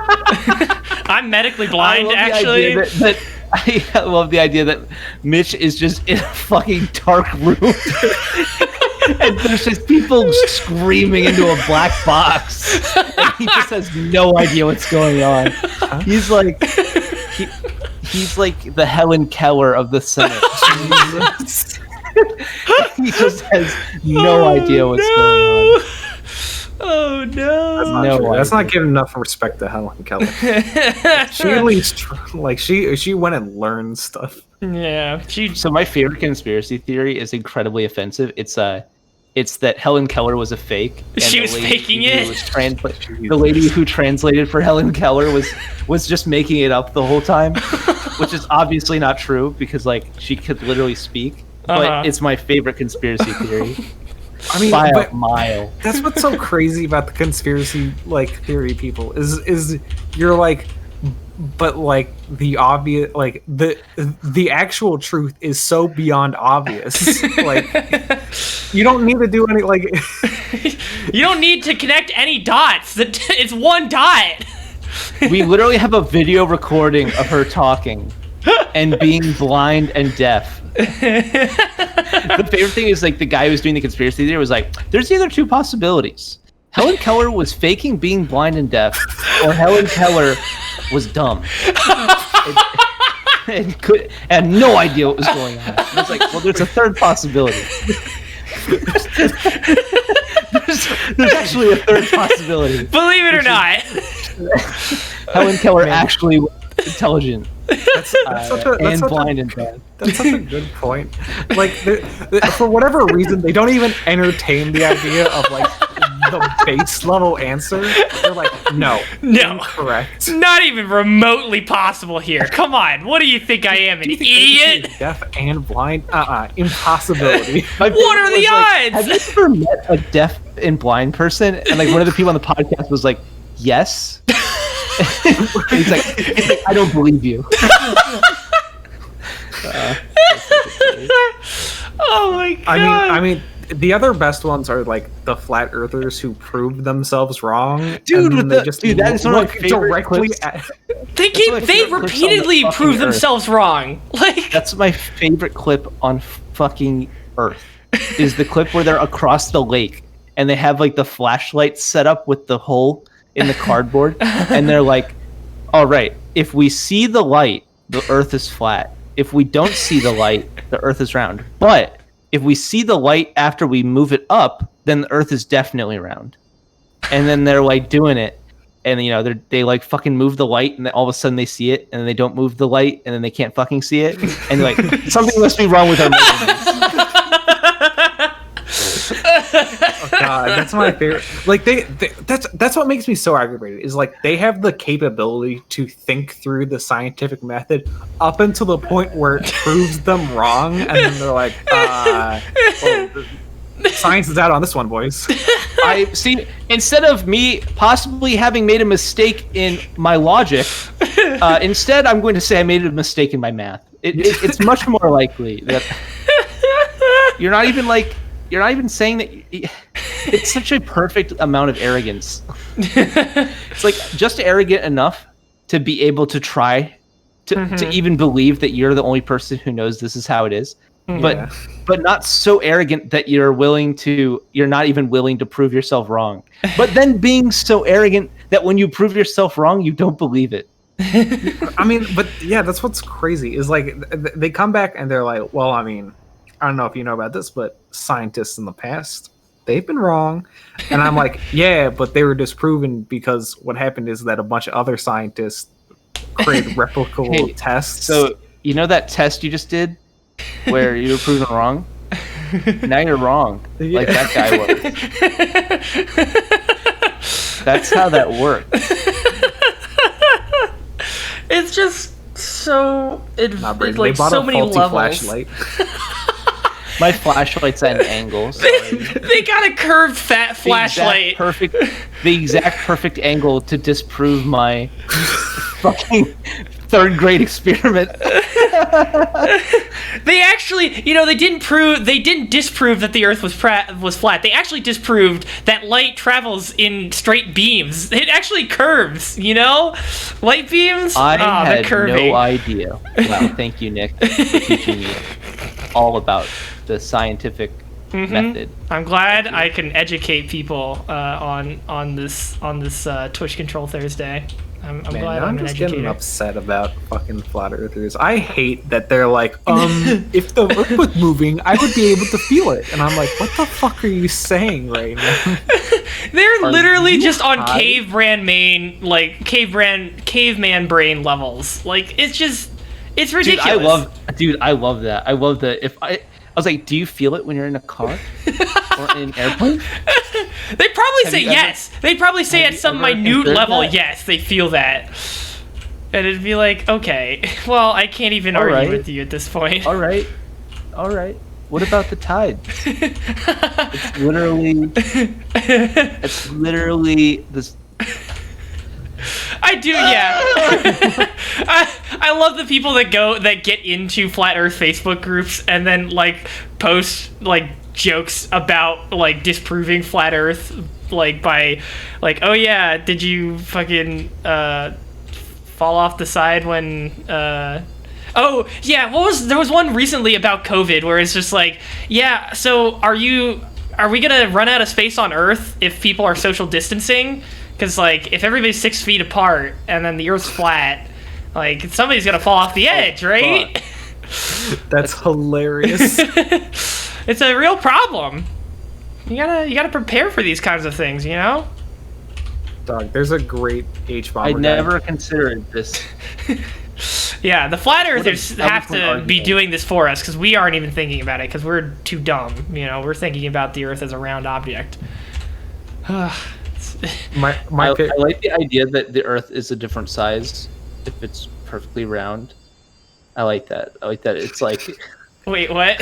I'm medically blind, actually. I love the idea that Mitch is just in a fucking dark room. And there's just people screaming into a black box. And he just has no idea what's going on. He's like he's like the Helen Keller of the Senate. He just has no idea what's going on. Oh no! That's not giving enough respect to Helen Keller. She at least she went and learned stuff. Yeah. So my favorite conspiracy theory is incredibly offensive. It's It's that Helen Keller was a fake. And She was faking it? The lady who translated for Helen Keller was just making it up the whole time, which is obviously not true because like she could literally speak. But it's my favorite conspiracy theory. I mean, by a mile. That's what's so crazy about the conspiracy like theory people is you're like, but like the obvious, like the actual truth is so beyond obvious. Like you don't need to do any like. You don't need to connect any dots. It's one dot. We literally have a video recording of her talking and being blind and deaf. The favorite thing is like the guy who was doing the conspiracy theory was like, there's either two possibilities. Helen Keller was faking being blind and deaf, or Helen Keller was dumb. and had no idea what was going on. And it's like, well, there's a third possibility. there's actually a third possibility. Believe it or not. Helen Keller actually was intelligent. That's blind and deaf. That's such a good point. Like, for whatever reason, they don't even entertain the idea of like the base level answer. They're like, no, incorrect. Not even remotely possible here. Come on, what do you think I am, an idiot? Deaf and blind? Impossibility. What are the odds? Have you ever met a deaf and blind person? And like one of the people on the podcast was like, yes. He's like, I don't believe you. Oh my god! I mean, the other best ones are like the flat earthers who prove themselves wrong. Dude, that is one of my favorite clips. They repeatedly prove themselves wrong. Like that's my favorite clip on fucking Earth. Is the clip where they're across the lake and they have like the flashlight set up with the hole in the cardboard, and they're like, all right, if we see the light, the Earth is flat. If we don't see the light, the Earth is round. But if we see the light after we move it up, then the Earth is definitely round. And then they're like doing it, and you know they like fucking move the light, and then all of a sudden they see it, and then they don't move the light, and then they can't fucking see it, and they're like, something must be wrong with our measurements. Oh god, that's my favorite. Like that's what makes me so aggravated. Is like they have the capability to think through the scientific method up until the point where it proves them wrong, and then they're like, well, science is out on this one, boys. I see. Instead of me possibly having made a mistake in my logic, instead I'm going to say I made a mistake in my math. It's much more likely that you're not even saying that. It's such a perfect amount of arrogance. It's like just arrogant enough to be able to try to even believe that you're the only person who knows this is how it is. But not so arrogant that you're not even willing to prove yourself wrong. But then being so arrogant that when you prove yourself wrong, you don't believe it. I mean, but yeah, that's what's crazy is like they come back and they're like, well, I mean, I don't know if you know about this, but scientists in the past, they've been wrong. And I'm like, yeah, but they were disproven because what happened is that a bunch of other scientists created replicable tests. So you know that test you just did where you were proven wrong? Now you're wrong. Yeah. Like that guy was. That's how that works. It's just so it's like so many levels. Flashlight. My flashlight's at an angle. They got a curved fat flashlight. The exact perfect angle to disprove my fucking third grade experiment. They actually, they didn't disprove that the Earth was flat. They actually disproved that light travels in straight beams. It actually curves, light beams. I had no idea. Wow, thank you, Nick, for teaching me all about the scientific method. I'm glad I can educate people on this Twitch Control Thursday. I'm glad I'm just an educator. Getting upset about fucking flat earthers. I hate that they're like, if the Earth was moving, I would be able to feel it, and I'm like, what the fuck are you saying right now? They're literally just on caveman brain levels. Like it's ridiculous. Dude, I love that. I love that. I was like, do you feel it when you're in a car? Or in airplane? They'd probably say you ever- yes. They'd probably say have at you some ever minute considered level, that? yes, they feel that. And it'd be like, okay, well, I can't even argue right. with you at this point. All right. What about the tide? It's literally this. I do, yeah. I love the people that get into flat Earth Facebook groups and then like post like jokes about like disproving flat Earth, like by like, oh yeah, did you fucking fall off the side when oh yeah, there was one recently about COVID where it's just like, yeah, so are we gonna run out of space on Earth if people are social distancing? Because like if everybody's 6 feet apart and then the Earth's flat, like somebody's gonna fall off the edge, right? That's hilarious. It's a real problem. You gotta prepare for these kinds of things, you know? Dog, there's a great H-bomber I guy. never considered this. Yeah, the flat earthers have eloquent to be argument. doing this for us because we aren't even thinking about it because we're too dumb. You know, we're thinking about the Earth as a round object. My I pick, like the idea that the Earth is a different size if it's perfectly round. I like that. It's like Wait, what?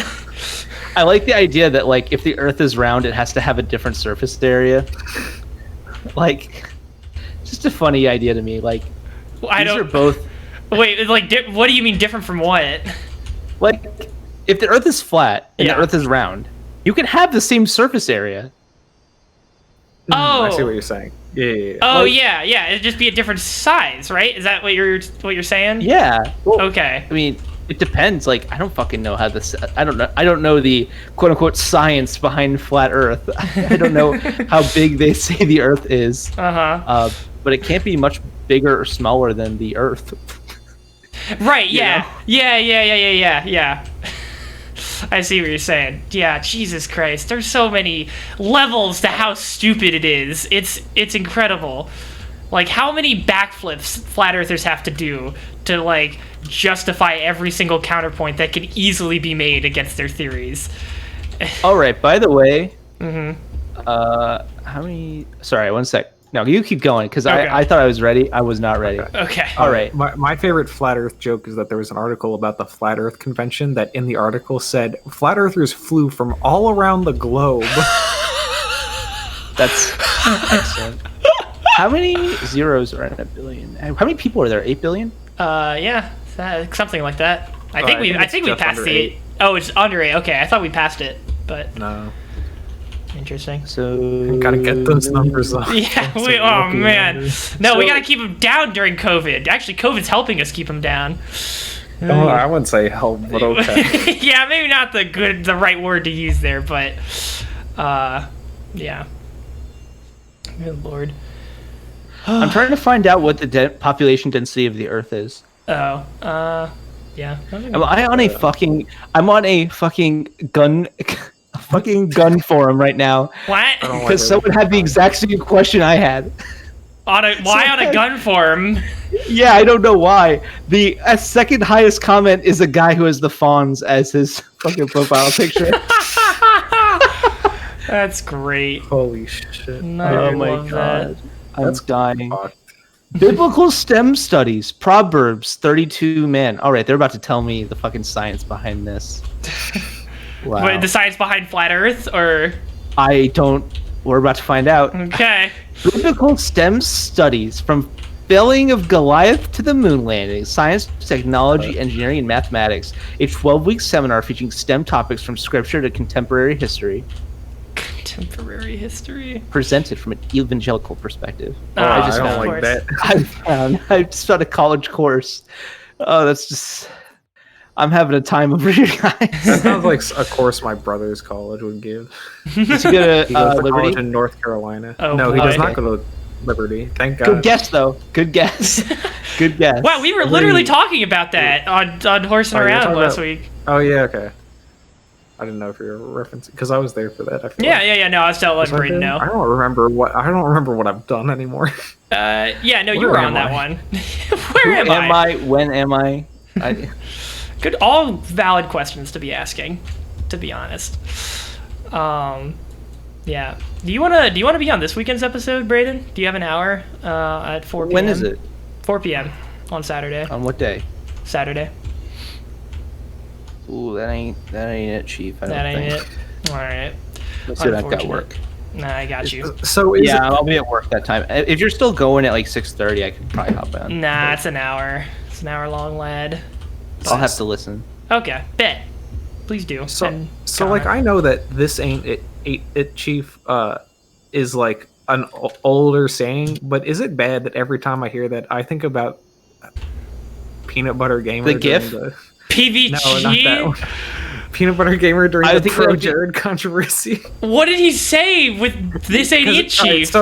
I like the idea that like if the Earth is round, it has to have a different surface area. Like, just a funny idea to me. Like, I these don't. are both Wait, like, what do you mean different from what? like if the Earth is flat and Yeah. the Earth is round, you can have the same surface area. Oh. I see what you're saying. Yeah. Oh Like- yeah, it'd just be a different size, right? Is that what you're saying? Yeah. Well, Okay. I mean, it depends. Like, I don't fucking know how this. I don't know the quote unquote science behind flat Earth. I don't know how big they say the Earth is. Uh-huh. But it can't be much bigger or smaller than the Earth. Right, You yeah. know? Yeah. I see what you're saying. Yeah, Jesus Christ. There's so many levels to how stupid it is. It's incredible. Like, how many backflips flat earthers have to do to, like, justify every single counterpoint that could easily be made against their theories. All right. By the way, Mm-hmm. how many? Sorry, one sec. No, you keep going because Okay. I thought I was ready. I was not ready. Okay. All right. My favorite flat Earth joke is that there was an article about the Flat Earth Convention that in the article said flat earthers flew from all around the globe. That's excellent. How many zeros are in a billion? How many people are there? 8 billion? Yeah, something like that. I think I I think think it's we just passed under the 8. 8. Oh, it's under 8. Okay, I thought we passed it, but No. interesting. So Gotta get those numbers up. Yeah, Some oh lucky man. numbers. No, we So- gotta keep them down during COVID. Actually, COVID's helping us keep them down. Oh, I wouldn't say help, but okay. Yeah, maybe not the right word to use there, but yeah. Good lord. I'm trying to find out what the population density of the Earth is. Oh, yeah. I'm on a fucking gun, a fucking gun forum right now What? don't like because it. someone had the exact same question I had. Why on a gun forum? Yeah, I don't know why. The second highest comment is a guy who has the fawns as his fucking profile picture. That's great. Holy shit. I love that. I'm dying. Fucked. Biblical STEM studies, Proverbs 32 man. All right, they're about to tell me the fucking science behind this. Wow. Wait, the science behind flat Earth, or I don't. We're about to find out. okay? Biblical STEM studies from felling of Goliath to the moon landing, science, technology, engineering, and mathematics. A 12-week seminar featuring STEM topics from scripture to contemporary history, Contemporary history. presented from an evangelical perspective. Oh, I just don't of like course. that. I just found a college course. Oh, that's just. I'm having a time over here, That guys. sounds like a course my brother's college would give. Did you go He goes to to college Liberty? in North Carolina. Oh, no, he boy. does not go to Liberty. Thank God. Good guess, though. Good guess. Good guess. Wow, we were literally talking about that on Horsing Oh, you were Around talking last about- week. Oh yeah, okay. I didn't know if you were referencing because I was there for that. I feel Yeah, like. no, I was telling Was I Braden there? no. I don't remember what I've done anymore. Yeah, no, you Where were am on that I? one. Who Where am I? When am I? Good, all valid questions to be asking, to be honest. Yeah. Do you wanna be on this weekend's episode, Braden? Do you have an hour at 4 p.m.? When is it? 4 p.m. on Saturday. On what day? Saturday. Ooh, that ain't it, Chief. I don't That ain't think. it. All right. Let's see, I've got Unfortunate. work. Nah, I got you. So is Yeah, I'll be at work that time. If you're still going at like 6:30, I could probably hop on. Nah, it's an hour. It's an hour long, lad. I'll have to listen. Okay, bet. Please do. So, And like comment. I know that this ain't it Chief is like an older saying, but is it bad that every time I hear that I think about Peanut Butter Gamer? The GIF? during the- PVG. No, not that one. Peanut Butter Gamer during I the think Pro that'd be- Jared controversy. What did he say with this ain't it, Chief?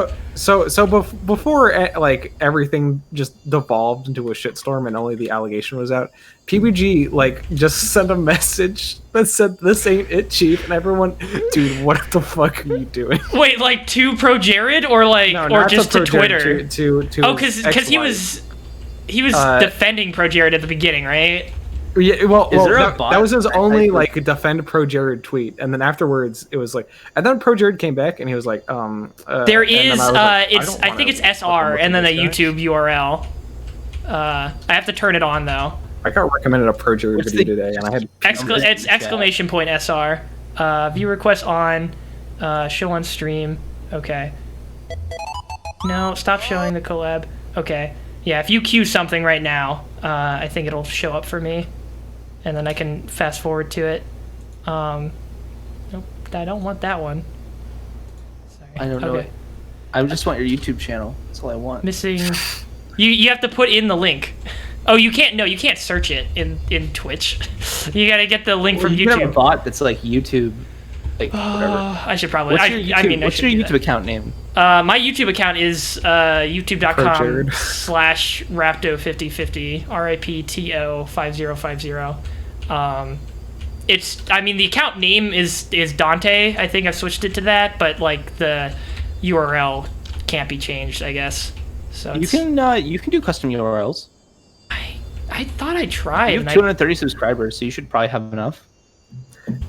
Before like everything just devolved into a shitstorm and only the allegation was out, PBG like just sent a message that said this ain't it, Chief, and everyone, dude, what the fuck are you doing? Wait, like to Pro Jared or like or not just to Pro Jared, Twitter? to Oh, because he was defending Pro Jared at the beginning, right? Yeah, well, Is there a that, bot that was his for only Hyper? like defend Pro Jared tweet, and then afterwards it was like, and then Pro Jared came back and he was like, There and then is I was like, it's don't I wanna think it's fucking SR look and at then a this guy. YouTube URL. I have to turn it on though. I got recommended a Pro Jared What's video the- today, and I had It's exclamation point SR. View request on. Show on stream. Okay. No, stop showing the collab. Okay. Yeah, if you queue something right now, I think it'll show up for me, and then I can fast forward to it. Nope, I don't want that one. Sorry. I don't know Okay. it. I just want your YouTube channel. That's all I want. Missing. You have to put in the link. Oh, you can't. No, you can't search it in Twitch. You gotta get the link from you can have a YouTube. bot that's like YouTube, like whatever. I should probably. What's your YouTube, I mean, I what's should your do YouTube that. account name? My YouTube account is Jared. youtube.com/Rapto5050 RIPTO 5050. It's. I mean, the account name is Dante. I think I've switched it to that, but like the URL can't be changed, I guess. So You it's, can do custom URLs. I thought I tried. You and have 230 subscribers, so you should probably have enough.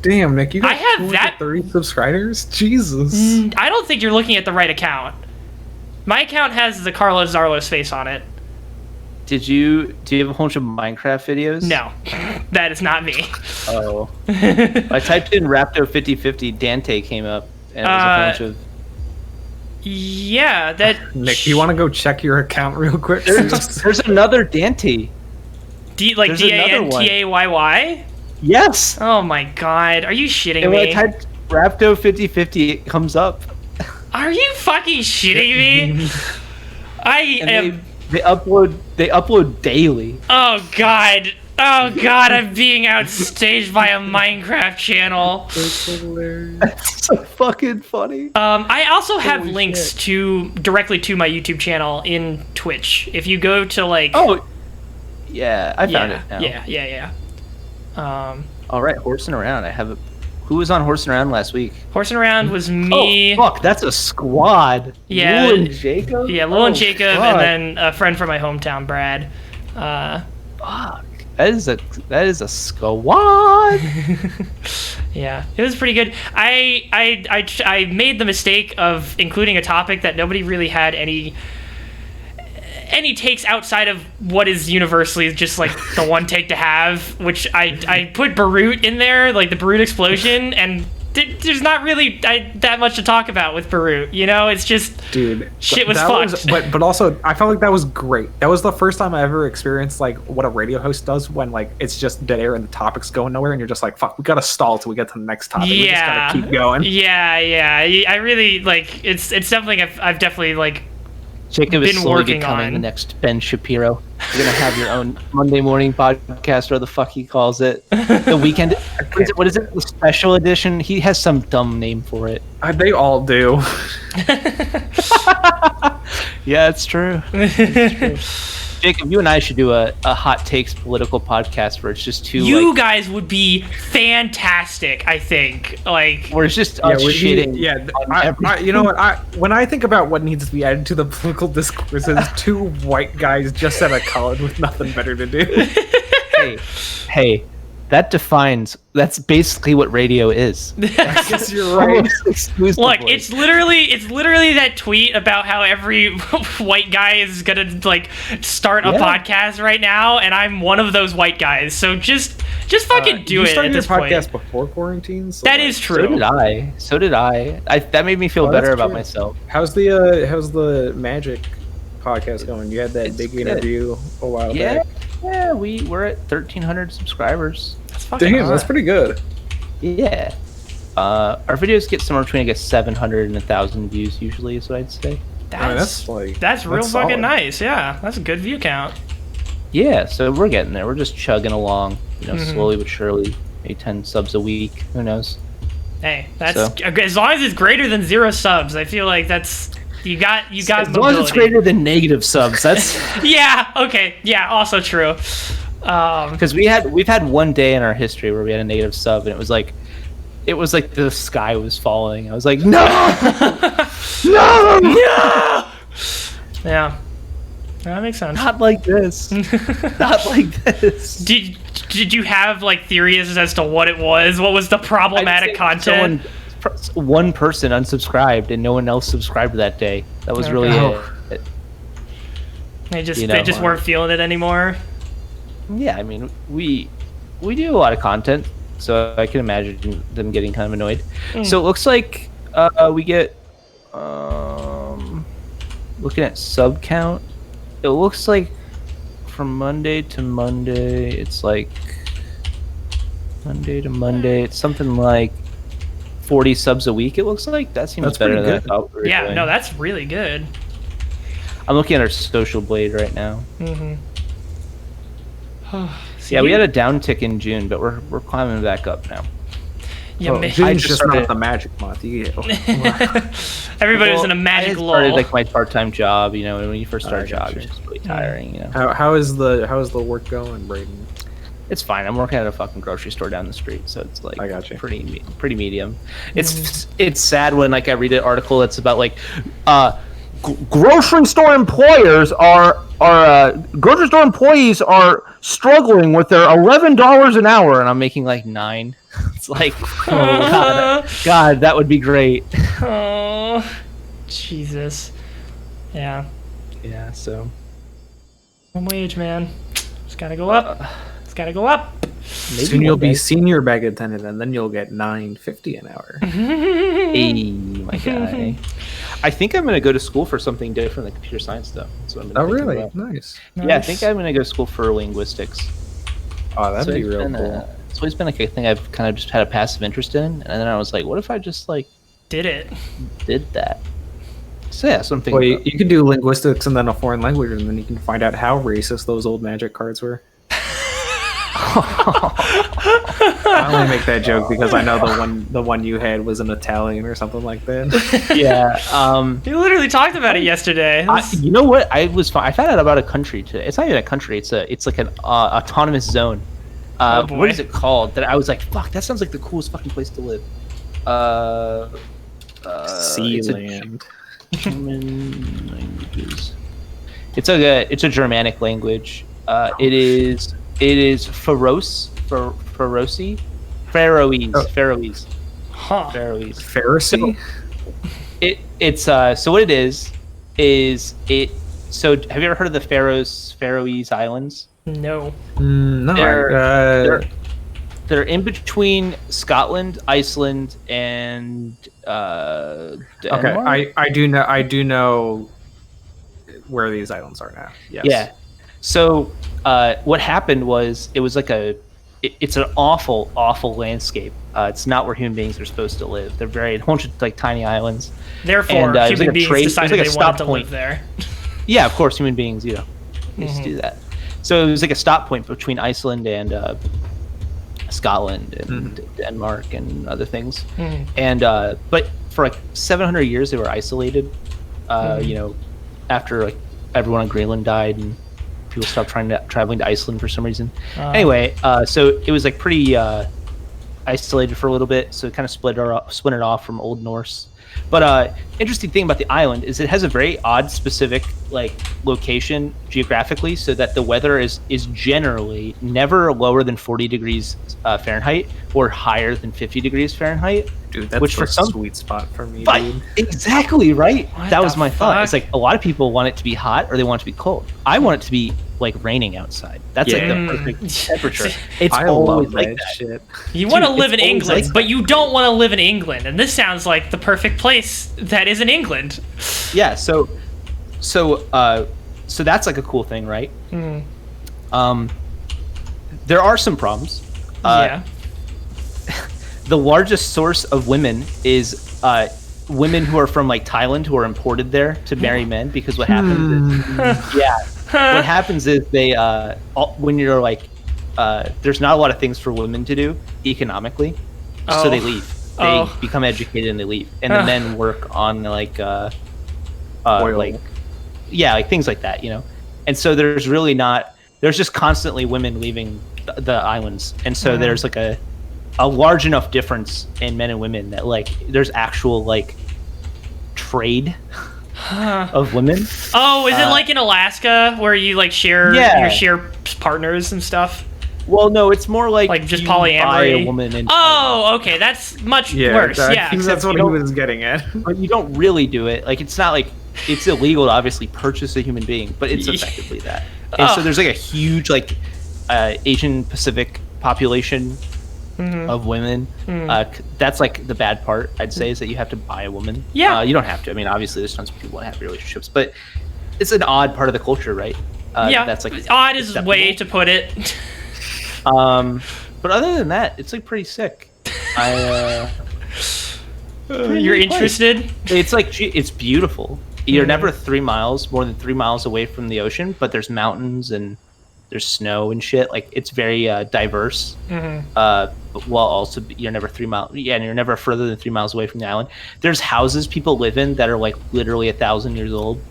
damn Nick, you got I have that- 230 subscribers. Jesus. I don't think you're looking at the right account. My account has the Carlos Zarlos face on it. Do you have a bunch of Minecraft videos? No, that is not me. Oh. I typed in Rapto 5050, Dante came up, and it was a bunch of. Yeah, that. Nick, do you want to go check your account real quick? There's another Dante. Like there's another one. DANTAYY? Yes. Oh my god, are you shitting And when I me? typed Rapto 5050, it comes up. Are you fucking shitting me? I And am. they upload daily. Oh god. Oh god, I'm being outstaged by a Minecraft channel. That's so fucking funny. I also have Holy links directly to my YouTube channel in Twitch. If you go to like. Oh, yeah, I found it now. Yeah. All right, horsing around. I have a. Who was on horsing around last week? Horsing around was me. Oh fuck, that's a squad. Yeah. Lou and Jacob. Yeah, Lil and Jacob, fuck. and then a friend from my hometown, Brad. Fuck. That is a squad. Yeah, it was pretty good. I made the mistake of including a topic that nobody really had any takes outside of what is universally just like the one take to have, which I put Beirut in there, like the Beirut explosion, and there's not really that much to talk about with Beirut. You know, it's just Dude, shit was that fucked. but also I felt like that was great. That was the first time I ever experienced like what a radio host does when like it's just dead air and the topic's going nowhere and you're just like, fuck, we gotta stall till we get to the next topic. We just gotta keep going. Yeah. I really like it's something I've definitely like. Jacob is Been slowly working becoming on. the next Ben Shapiro. You're gonna have your own Monday morning podcast, or the fuck he calls it, the weekend. What is it? The special edition. He has some dumb name for it. They all do. Yeah, it's true. Jacob, you and I should do a hot takes political podcast where it's just two. You like, guys would be fantastic, I think. Like, where it's just us shitting. on everything. you know what? When I think about what needs to be added to the political discourse, is two white guys just out of college with nothing better to do. Hey, That's basically what radio is. I guess you're right. Almost exclusively. Look, it's literally that tweet about how every white guy is gonna like start a podcast right now, and I'm one of those white guys. So just fucking do you it started at your this point. podcast before quarantine. So That is true. So did I. That made me feel that's better about true. myself. How's the Magic podcast going? You had that It's big good. interview a while Yeah, back. yeah. We're at 1,300 subscribers. That's fucking Damn, that's hot. pretty good. Yeah. Our videos get somewhere between 700 and 1,000 views usually, is what I'd say. That's like that's real that's fucking solid. nice. Yeah, that's a good view count. Yeah, so we're getting there. We're just chugging along, Mhm. slowly but surely. Maybe 10 subs a week. Who knows? Hey, that's So- as long as it's greater than 0 subs. I feel like that's you got As mobility. long as it's greater than negative subs, that's Yeah. Okay. Yeah. Also true. because we've had one day in our history where we had a negative sub, and it was like the sky was falling. I was like, no, no, Yeah. Yeah. That makes sense. not like this, not like this. Did you have like theories as to what it was? What was the problematic I'd say content? one person unsubscribed, and no one else subscribed that day. That was really Okay. it. They just you they know, just weren't feeling it anymore. Yeah, I mean, we do a lot of content, so I can imagine them getting kind of annoyed. So it looks like we get looking at sub count. It looks like from Monday to Monday, it's like it's something like 40 subs a week. It looks like that seems That's better pretty than I good. thought we were Yeah. doing. No, that's really good. I'm looking at our social blade right now. Mm-hmm. Yeah, we had a downtick in June, but we're climbing back up now. Yeah, Well, man. June's just just started- not the magic month. You get, Everybody was Well, in a magic I had started lull. like my part-time job, and when you first start a job, gotcha. it's just really tiring. You know, how is the work going, Braden? it's fine. I'm working at a fucking grocery store down the street, so it's like I gotcha. pretty medium. It's sad when like I read an article that's about like grocery store employers grocery store employees are struggling with their $11 an hour, and I'm making like $9. It's like, oh God, that would be great. Oh, Jesus. Yeah. Yeah, so Minimum wage, man. It's gotta go up. It's gotta go up. maybe Soon you'll one be day. senior bag attendant, and then you'll get $9.50 an hour. Hey, my guy. I think I'm gonna go to school for something different than computer science, though. That's what I'm Oh, thinking really? about. Nice. Yeah, I think I'm gonna go to school for linguistics. Oh, that'd So be it's real been, cool. it's always been like a thing I've kind of just had a passive interest in, and then I was like, what if I just like Did it. did that? So yeah, something. Well, you could do linguistics and then a foreign language, and then you can find out how racist those old magic cards were. I only make that joke because I know the one you had was an Italian or something like that. Yeah. You literally talked about it yesterday. You know what? I found out about a country today. It's not even a country. It's like an autonomous zone. Oh, boy. What is it called? That I was like, fuck, that sounds like the coolest fucking place to live. Sealand. German languages. It's a Germanic language. It is Faroese. Faroese. Faroese. Huh. Faroese. Pharisee? So what it is it. So have you ever heard of the Faroese Islands? No. No. They're in between Scotland, Iceland, and Denmark. Okay, I do know where these islands are now. Yes. Yeah. So what happened was it was like it's an awful landscape. It's not where human beings are supposed to live. They're a bunch of like tiny islands. Therefore, And, it was human like a beings trade- it was decided like a they stop wanted to point. live there. Yeah, of course, human beings, used to do that. So it was like a stop point between Iceland and Scotland and Denmark and other things. And but for like 700 years they were isolated. You know, after like everyone on Greenland died and people stopped traveling to Iceland for some reason. Anyway, so it was like pretty isolated for a little bit, so it kind of split it off from Old Norse. But interesting thing about the island is it has a very odd, specific like location geographically, so that the weather is generally never lower than 40 degrees Fahrenheit or higher than 50 degrees Fahrenheit. Dude, that's which for some sweet spot for me, but dude. exactly right. What that was the my thought. fuck? It's like a lot of people want it to be hot or they want it to be cold. I want it to be like raining outside. That's like Yeah. the perfect temperature. It's I always love like that that. shit. You want to Dude, live in it's always England, like but you don't want to live in England. And this sounds like the perfect place that is in England. Yeah. So that's like a cool thing, right? There are some problems. Yeah. The largest source of women is women who are from like Thailand who are imported there to marry men, because what happens is what happens is they when you're like there's not a lot of things for women to do economically, so they leave. They become educated and they leave, and the men work on like Oil. like like things like that, you know. And so there's just constantly women leaving the islands, and so there's like a large enough difference in men and women that like there's actual like trade of women. Oh, is it like in Alaska where you like share Yeah. you share partners and stuff? Well, no, it's more like Just you polyamory. buy a woman and Oh, okay, that's much Yeah, worse. I Yeah. think that's what he you don't- was getting at. but you don't really do it. Like it's not like it's illegal to obviously purchase a human being, but it's effectively that. And so there's like a huge like Asian Pacific population of women. That's like the bad part, I'd say, is that you have to buy a woman. Yeah. You don't have to. I mean, obviously, there's tons of people that have relationships, but it's an odd part of the culture, right? Yeah. That's like odd is a acceptable. way to put it. But other than that, it's like pretty sick. You're interested? It's like it's beautiful. You're never more than 3 miles away from the ocean, but there's mountains and there's snow and shit. Like it's very diverse. But while also you're never 3 miles. Yeah, and you're never further than 3 miles away from the island. There's houses people live in that are like literally 1,000 years old.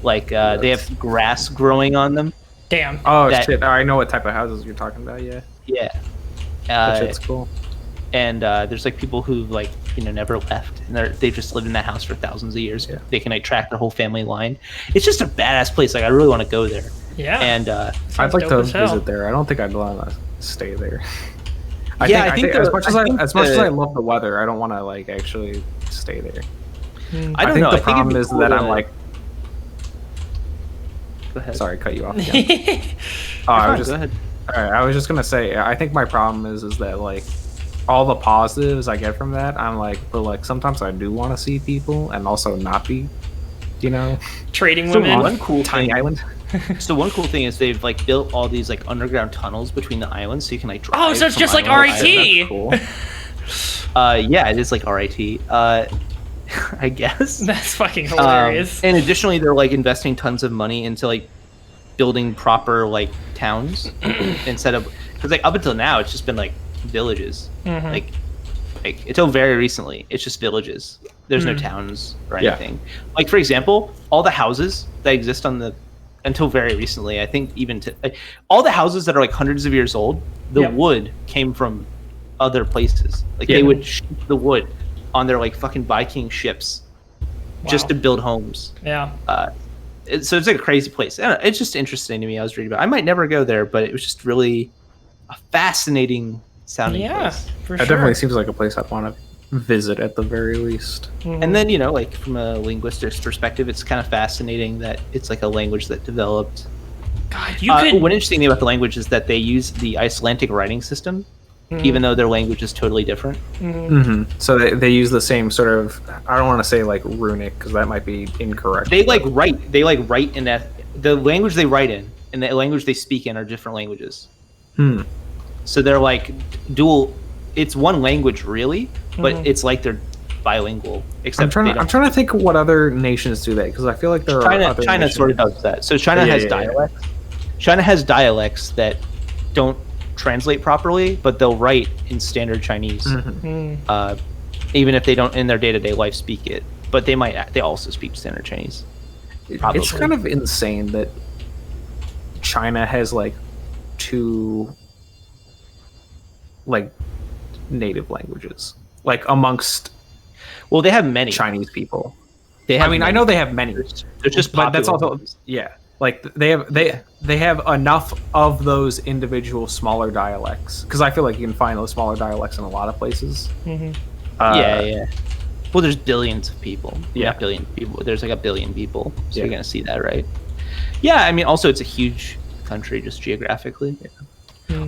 Like they have grass growing on them. Damn. Oh That- shit! I know what type of houses you're talking about. Yeah, Yeah. that shit's cool. And there's like people who like never left, and they just lived in that house for thousands of years. Yeah. They can like track their whole family line. It's just a badass place. Like I really want to go there. Yeah. And I'd like dope to as hell. visit there. I don't think I'd want to stay there. I Yeah, think I think as the- much as I think as much as the- I love the weather, I don't want to like actually stay there. I don't think know. the I think it'd problem be is cool that to- I'm like, Go ahead. sorry, cut you off again. I was just, Go ahead. all right, I was just gonna say, I think my problem is that like all the positives I get from that, I'm like, but like sometimes I do want to see people and also not be, Trading So women. one cool tiny thing. island. So one cool thing is they've like built all these like underground tunnels between the islands, so you can like drive. Oh, so it's from just like island to RIT. island. That's cool. Yeah, it is like RIT. I guess. That's fucking hilarious. And additionally, they're like investing tons of money into like building proper like towns instead of, because like up until now it's just been like villages. Like until very recently it's just villages. There's no towns or Yeah. anything. Like for example, all the houses that exist until very recently, I think even to like, all the houses that are like hundreds of years old, the Yep. wood came from other places. Like Yeah. they would ship the wood on their like fucking Viking ships just Wow. to build homes. Yeah. So it's like a crazy place. I don't know, it's just interesting to me. I was reading about. I might never go there, but it was just really a fascinating sounding Yeah, place. for That sure. definitely seems like a place I'd want to visit at the very least. And then like from a linguistics perspective, it's kind of fascinating that it's like a language that developed. God, you could. One interesting thing about the language is that they use the Icelandic writing system, even though their language is totally different. So they use the same sort of, I don't want to say like runic because that might be incorrect. They write in that the language they write in and the language they speak in are different languages. So they're like dual. It's one language really, but it's like they're bilingual. Except I'm trying to think of what other nations do that because I feel like there are other China nations. sort of does that. So China Yeah, has yeah, yeah. dialects. China has dialects that don't translate properly, but they'll write in standard Chinese, even if they don't in their day-to-day life speak it. But they also speak standard Chinese. Probably. It's kind of insane that China has like two like native languages, like amongst Well, they have many. Chinese people. They have I many. know they have many. They're just But that's popular also ones. like they have enough of those individual smaller dialects, because I feel like you can find those smaller dialects in a lot of places. Yeah. Well, there's billions of people. Yeah. Not billion people. There's like a billion people, so Yeah. you're gonna see that, right? Yeah, I mean, also it's a huge country just geographically.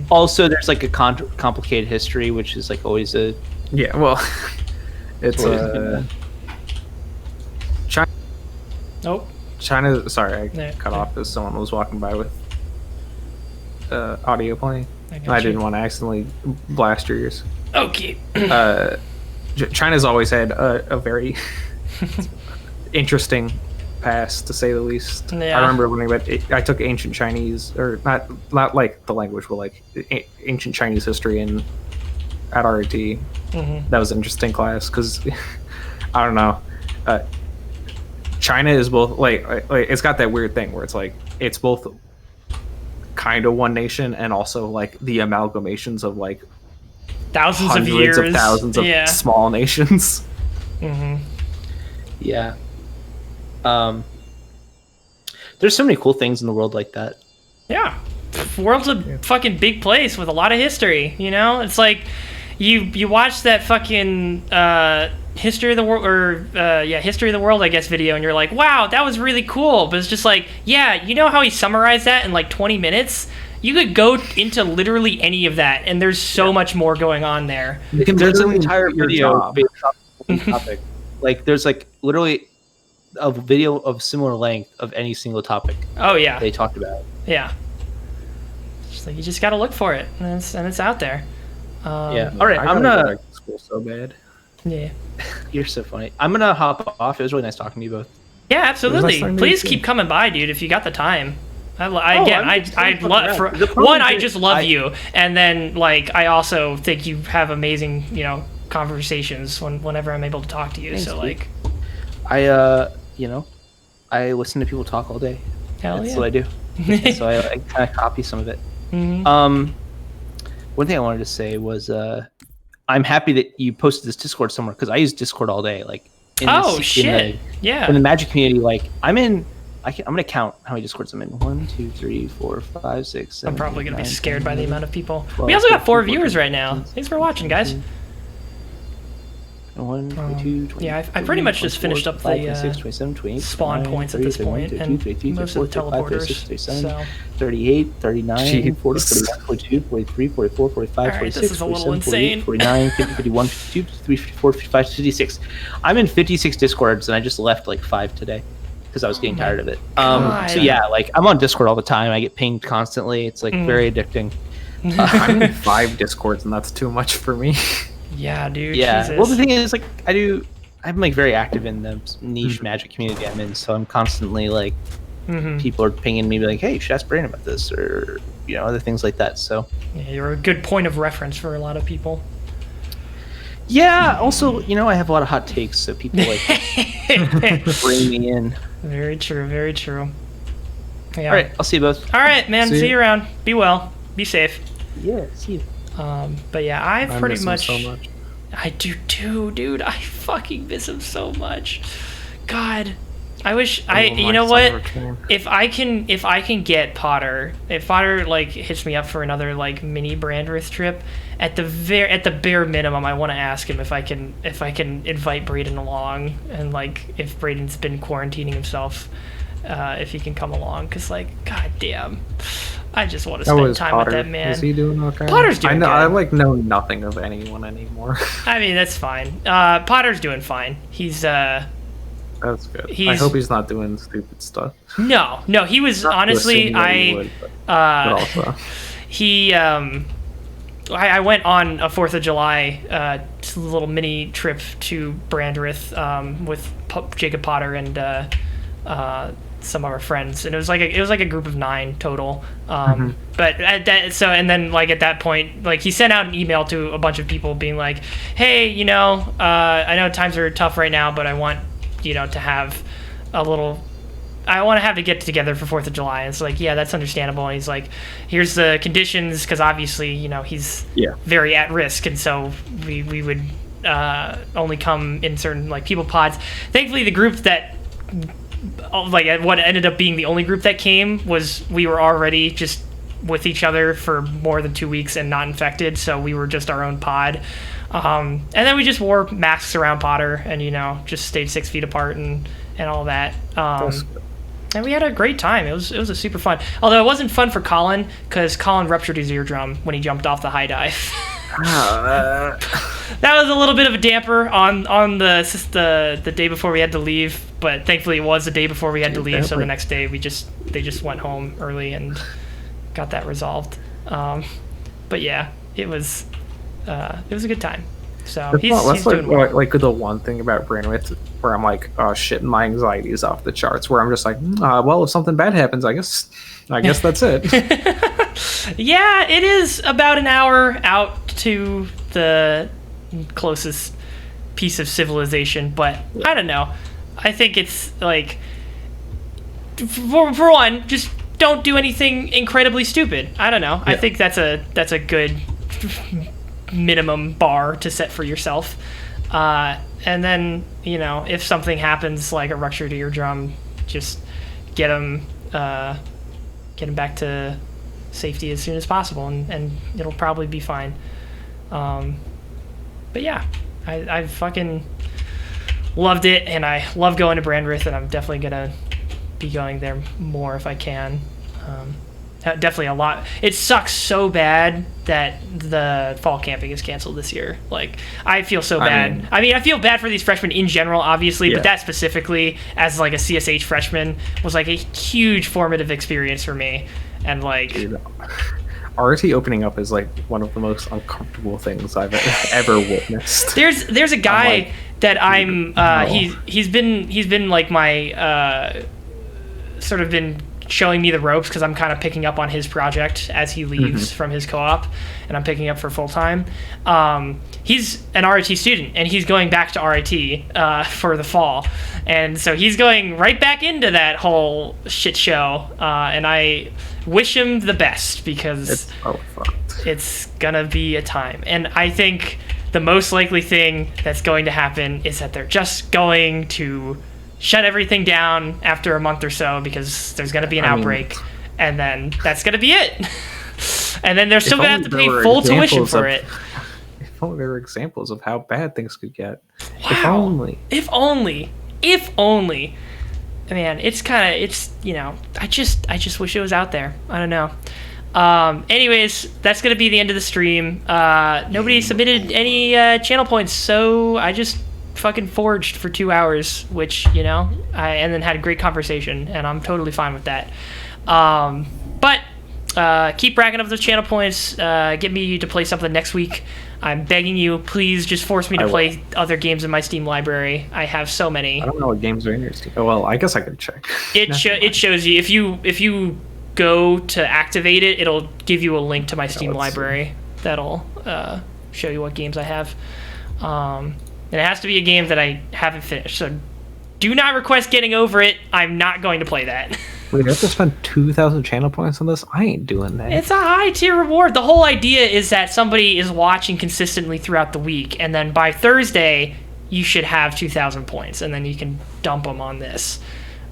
Also, there's like a complicated history, which is like always a Yeah, well, it's China. Oh, China. Sorry, I Yeah, cut okay. off as someone was walking by with audio playing. I I got you. didn't want to accidentally blast your ears. Okay. China's always had a very interesting past, to say the least. Yeah. I remember when I took ancient Chinese, or not like the language, but like ancient Chinese history at RIT. That was an interesting class because I don't know. China is both like it's got that weird thing where it's like it's both kind of one nation and also like the amalgamations of like Thousands of hundreds years. of thousands of Yeah. small nations. yeah. There's so many cool things in the world like that. Yeah. World's a fucking big place with a lot of history, you know? It's like you watch that fucking History of the World, or History of the World, I guess, video, and you're like, wow, that was really cool. But it's just like, yeah, you know how he summarized that in like 20 minutes? You could go into literally any of that, and there's so much more going on there. You can There's an literally entire do your video job. based off the topic. Like there's like literally a video of similar length of any single topic Oh, yeah. they talked about. Yeah. Just like, you just gotta look for it, and it's out there. Yeah. All right, I I'm gotta go gonna. back to school so bad. Yeah. You're so funny. I'm gonna hop off. It was really nice talking to you both. Yeah, absolutely. talking to Please you, keep too. coming by, dude, if you got the time. I I'm just I fucking love around. for The problem one. I is just love I- you, and then like I also think you have amazing, conversations whenever I'm able to talk to you. Thanks, So dude. like, I listen to people talk all day. hell That's yeah. what I do. So I kind of copy some of it. Mhm. One thing I wanted to say was I'm happy that you posted this Discord somewhere because I use Discord all day. Like, in Oh this, shit! Yeah. in the Magic community, like I'm gonna count how many Discords I'm in. 1, 2, 3, 4, 5, 6, 7. I'm probably gonna be 9, scared 10, by the 11, amount of people. 12, We also got 4 13, viewers 14, right now. 15, Thanks for watching, guys. 1, 22, 20, yeah, I pretty much just finished up the, 26, 27, 28, spawn 29, points at 30, this 31, point, 32, and 33, most of the 34, 35, 36, teleporters. 37, So 38, 39, Jeez. 40, 41, 42, 43, 44, 45, Alright, 46, this is a little 47, 48, insane. 49, 50, 51, 52, 53, 54, 55, 56. I'm in 56 Discords, and I just left like 5 today because I was getting tired of it. God. So yeah, like I'm on Discord all the time. I get pinged constantly. It's like very addicting. I'm in 5 Discords, and that's too much for me. yeah, dude. Yeah. Jesus. Well, the thing is, like, I'm like very active in the niche Magic community I'm in, so I'm constantly like, people are pinging me, be like, "Hey, you should ask Brandon about this," or other things like that. So Yeah, you're a good point of reference for a lot of people. yeah. Also, I have a lot of hot takes, so people like bring me in. Very true. Very true. Yeah. All right, I'll see you both. All right, man. See See ya. you around. Be well. Be safe. Yeah, see you. But yeah, I've I pretty miss him much. so much. I do too, dude. I fucking miss him so much. God, I wish I. Oh, You my know summer what? return. If I can get Potter, if Potter like hits me up for another like mini Brandrith trip, at the bare minimum, I want to ask him if I can invite Braden along, and like if Braden's been quarantining himself, if he can come along, cause like, god damn, I just want to How spend is time Potter? with that man. Is he doing okay? Potter's doing I good. know nothing of anyone anymore. I mean, that's fine. Potter's doing fine. He's That's good. I He's- hope he's not doing stupid stuff. no. He was Not to honestly. assume that he would, but also. He I went on a 4th of July little mini trip to Brandrith with Jacob Potter and some of our friends, and it was like a group of 9 total. But at that point, like, he sent out an email to a bunch of people being like, hey, I know times are tough right now, but I want to have a little to have to get together for 4th of July. And it's like, yeah, that's understandable. And he's like, here's the conditions, because obviously, you know, he's very at risk, and so we would only come in certain like people pods. Thankfully, the group that like what ended up being the only group that came was we were already just with each other for more than 2 weeks and not infected, so we were just our own pod. And then we just wore masks around Potter, and you know, just stayed 6 feet apart and all that. And we had a great time. It was a super fun. Although it wasn't fun for Colin, because Colin ruptured his eardrum when he jumped off the high dive. That was a little bit of a damper on the day before we had to leave, but thankfully it was the day before we had to leave. So the next day they just went home early and got that resolved. But yeah, it was a good time. So he's doing well. Like the one thing about Brainwith where I'm like, oh shit, my anxiety is off the charts. Where I'm just like, well, if something bad happens, I guess that's it. Yeah, it is about an hour out to the closest piece of civilization, but I don't know. I think it's like, for one, just don't do anything incredibly stupid. I don't know. Yeah. I think that's a good minimum bar to set for yourself. And then, you know, if something happens like a ruptured eardrum, just get him back to safety as soon as possible, and it'll probably be fine. But yeah, I fucking loved it, and I love going to Brandreth, and I'm definitely gonna be going there more if I can. Definitely a lot. It sucks so bad that the fall camping is canceled this year. Like, I feel so bad. I mean, I feel bad for these freshmen in general, obviously, but that specifically, as like a CSH freshman, was like a huge formative experience for me. And like, dude, RT opening up is like one of the most uncomfortable things I've ever witnessed. There's a guy that I'm he's been like my sort of been showing me the ropes, because I'm kind of picking up on his project as he leaves from his co-op, and I'm picking up for full time. He's an RIT student, and he's going back to RIT for the fall, and so he's going right back into that whole shit show, and I wish him the best, because it's gonna be a time. And I think the most likely thing that's going to happen is that they're just going to shut everything down after a month or so, because there's going to be an outbreak, and then that's going to be it. And then they're still going to have to pay full tuition for it. If only there were examples of how bad things could get. Wow. If only. Man, it's you know, I just wish it was out there. I don't know. Anyways, that's going to be the end of the stream. Nobody submitted any channel points, so I just fucking forged for 2 hours, which, you know, and then had a great conversation, and I'm totally fine with that. But keep racking up those channel points. Get me to play something next week. I'm begging you, please just force me to play other games in my Steam library. I have so many. I don't know what games are in your Steam. Oh, well, I guess I could check. It shows you if you go to activate it, it'll give you a link to my Steam library. That'll show you what games I have. And it has to be a game that I haven't finished. So do not request Getting Over It. I'm not going to play that. Wait, I have to spend 2,000 channel points on this? I ain't doing that. It's a high tier reward. The whole idea is that somebody is watching consistently throughout the week, and then by Thursday, you should have 2,000 points, and then you can dump them on this.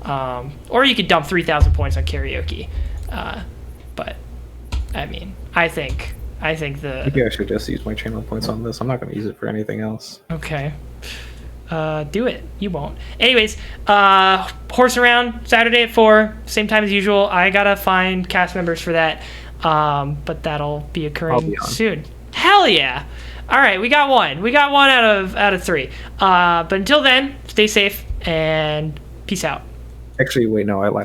Or you could dump 3,000 points on karaoke. But, I mean, I think maybe I should just use my channel points on this. I'm not going to use it for anything else. Okay. Do it. You won't. Anyways, Horse Around, Saturday at 4, same time as usual. I gotta find cast members for that. But that'll be occurring soon. Hell yeah. All right, we got one. We got one out of 3. But until then, stay safe and peace out. Actually, wait, no, I lied.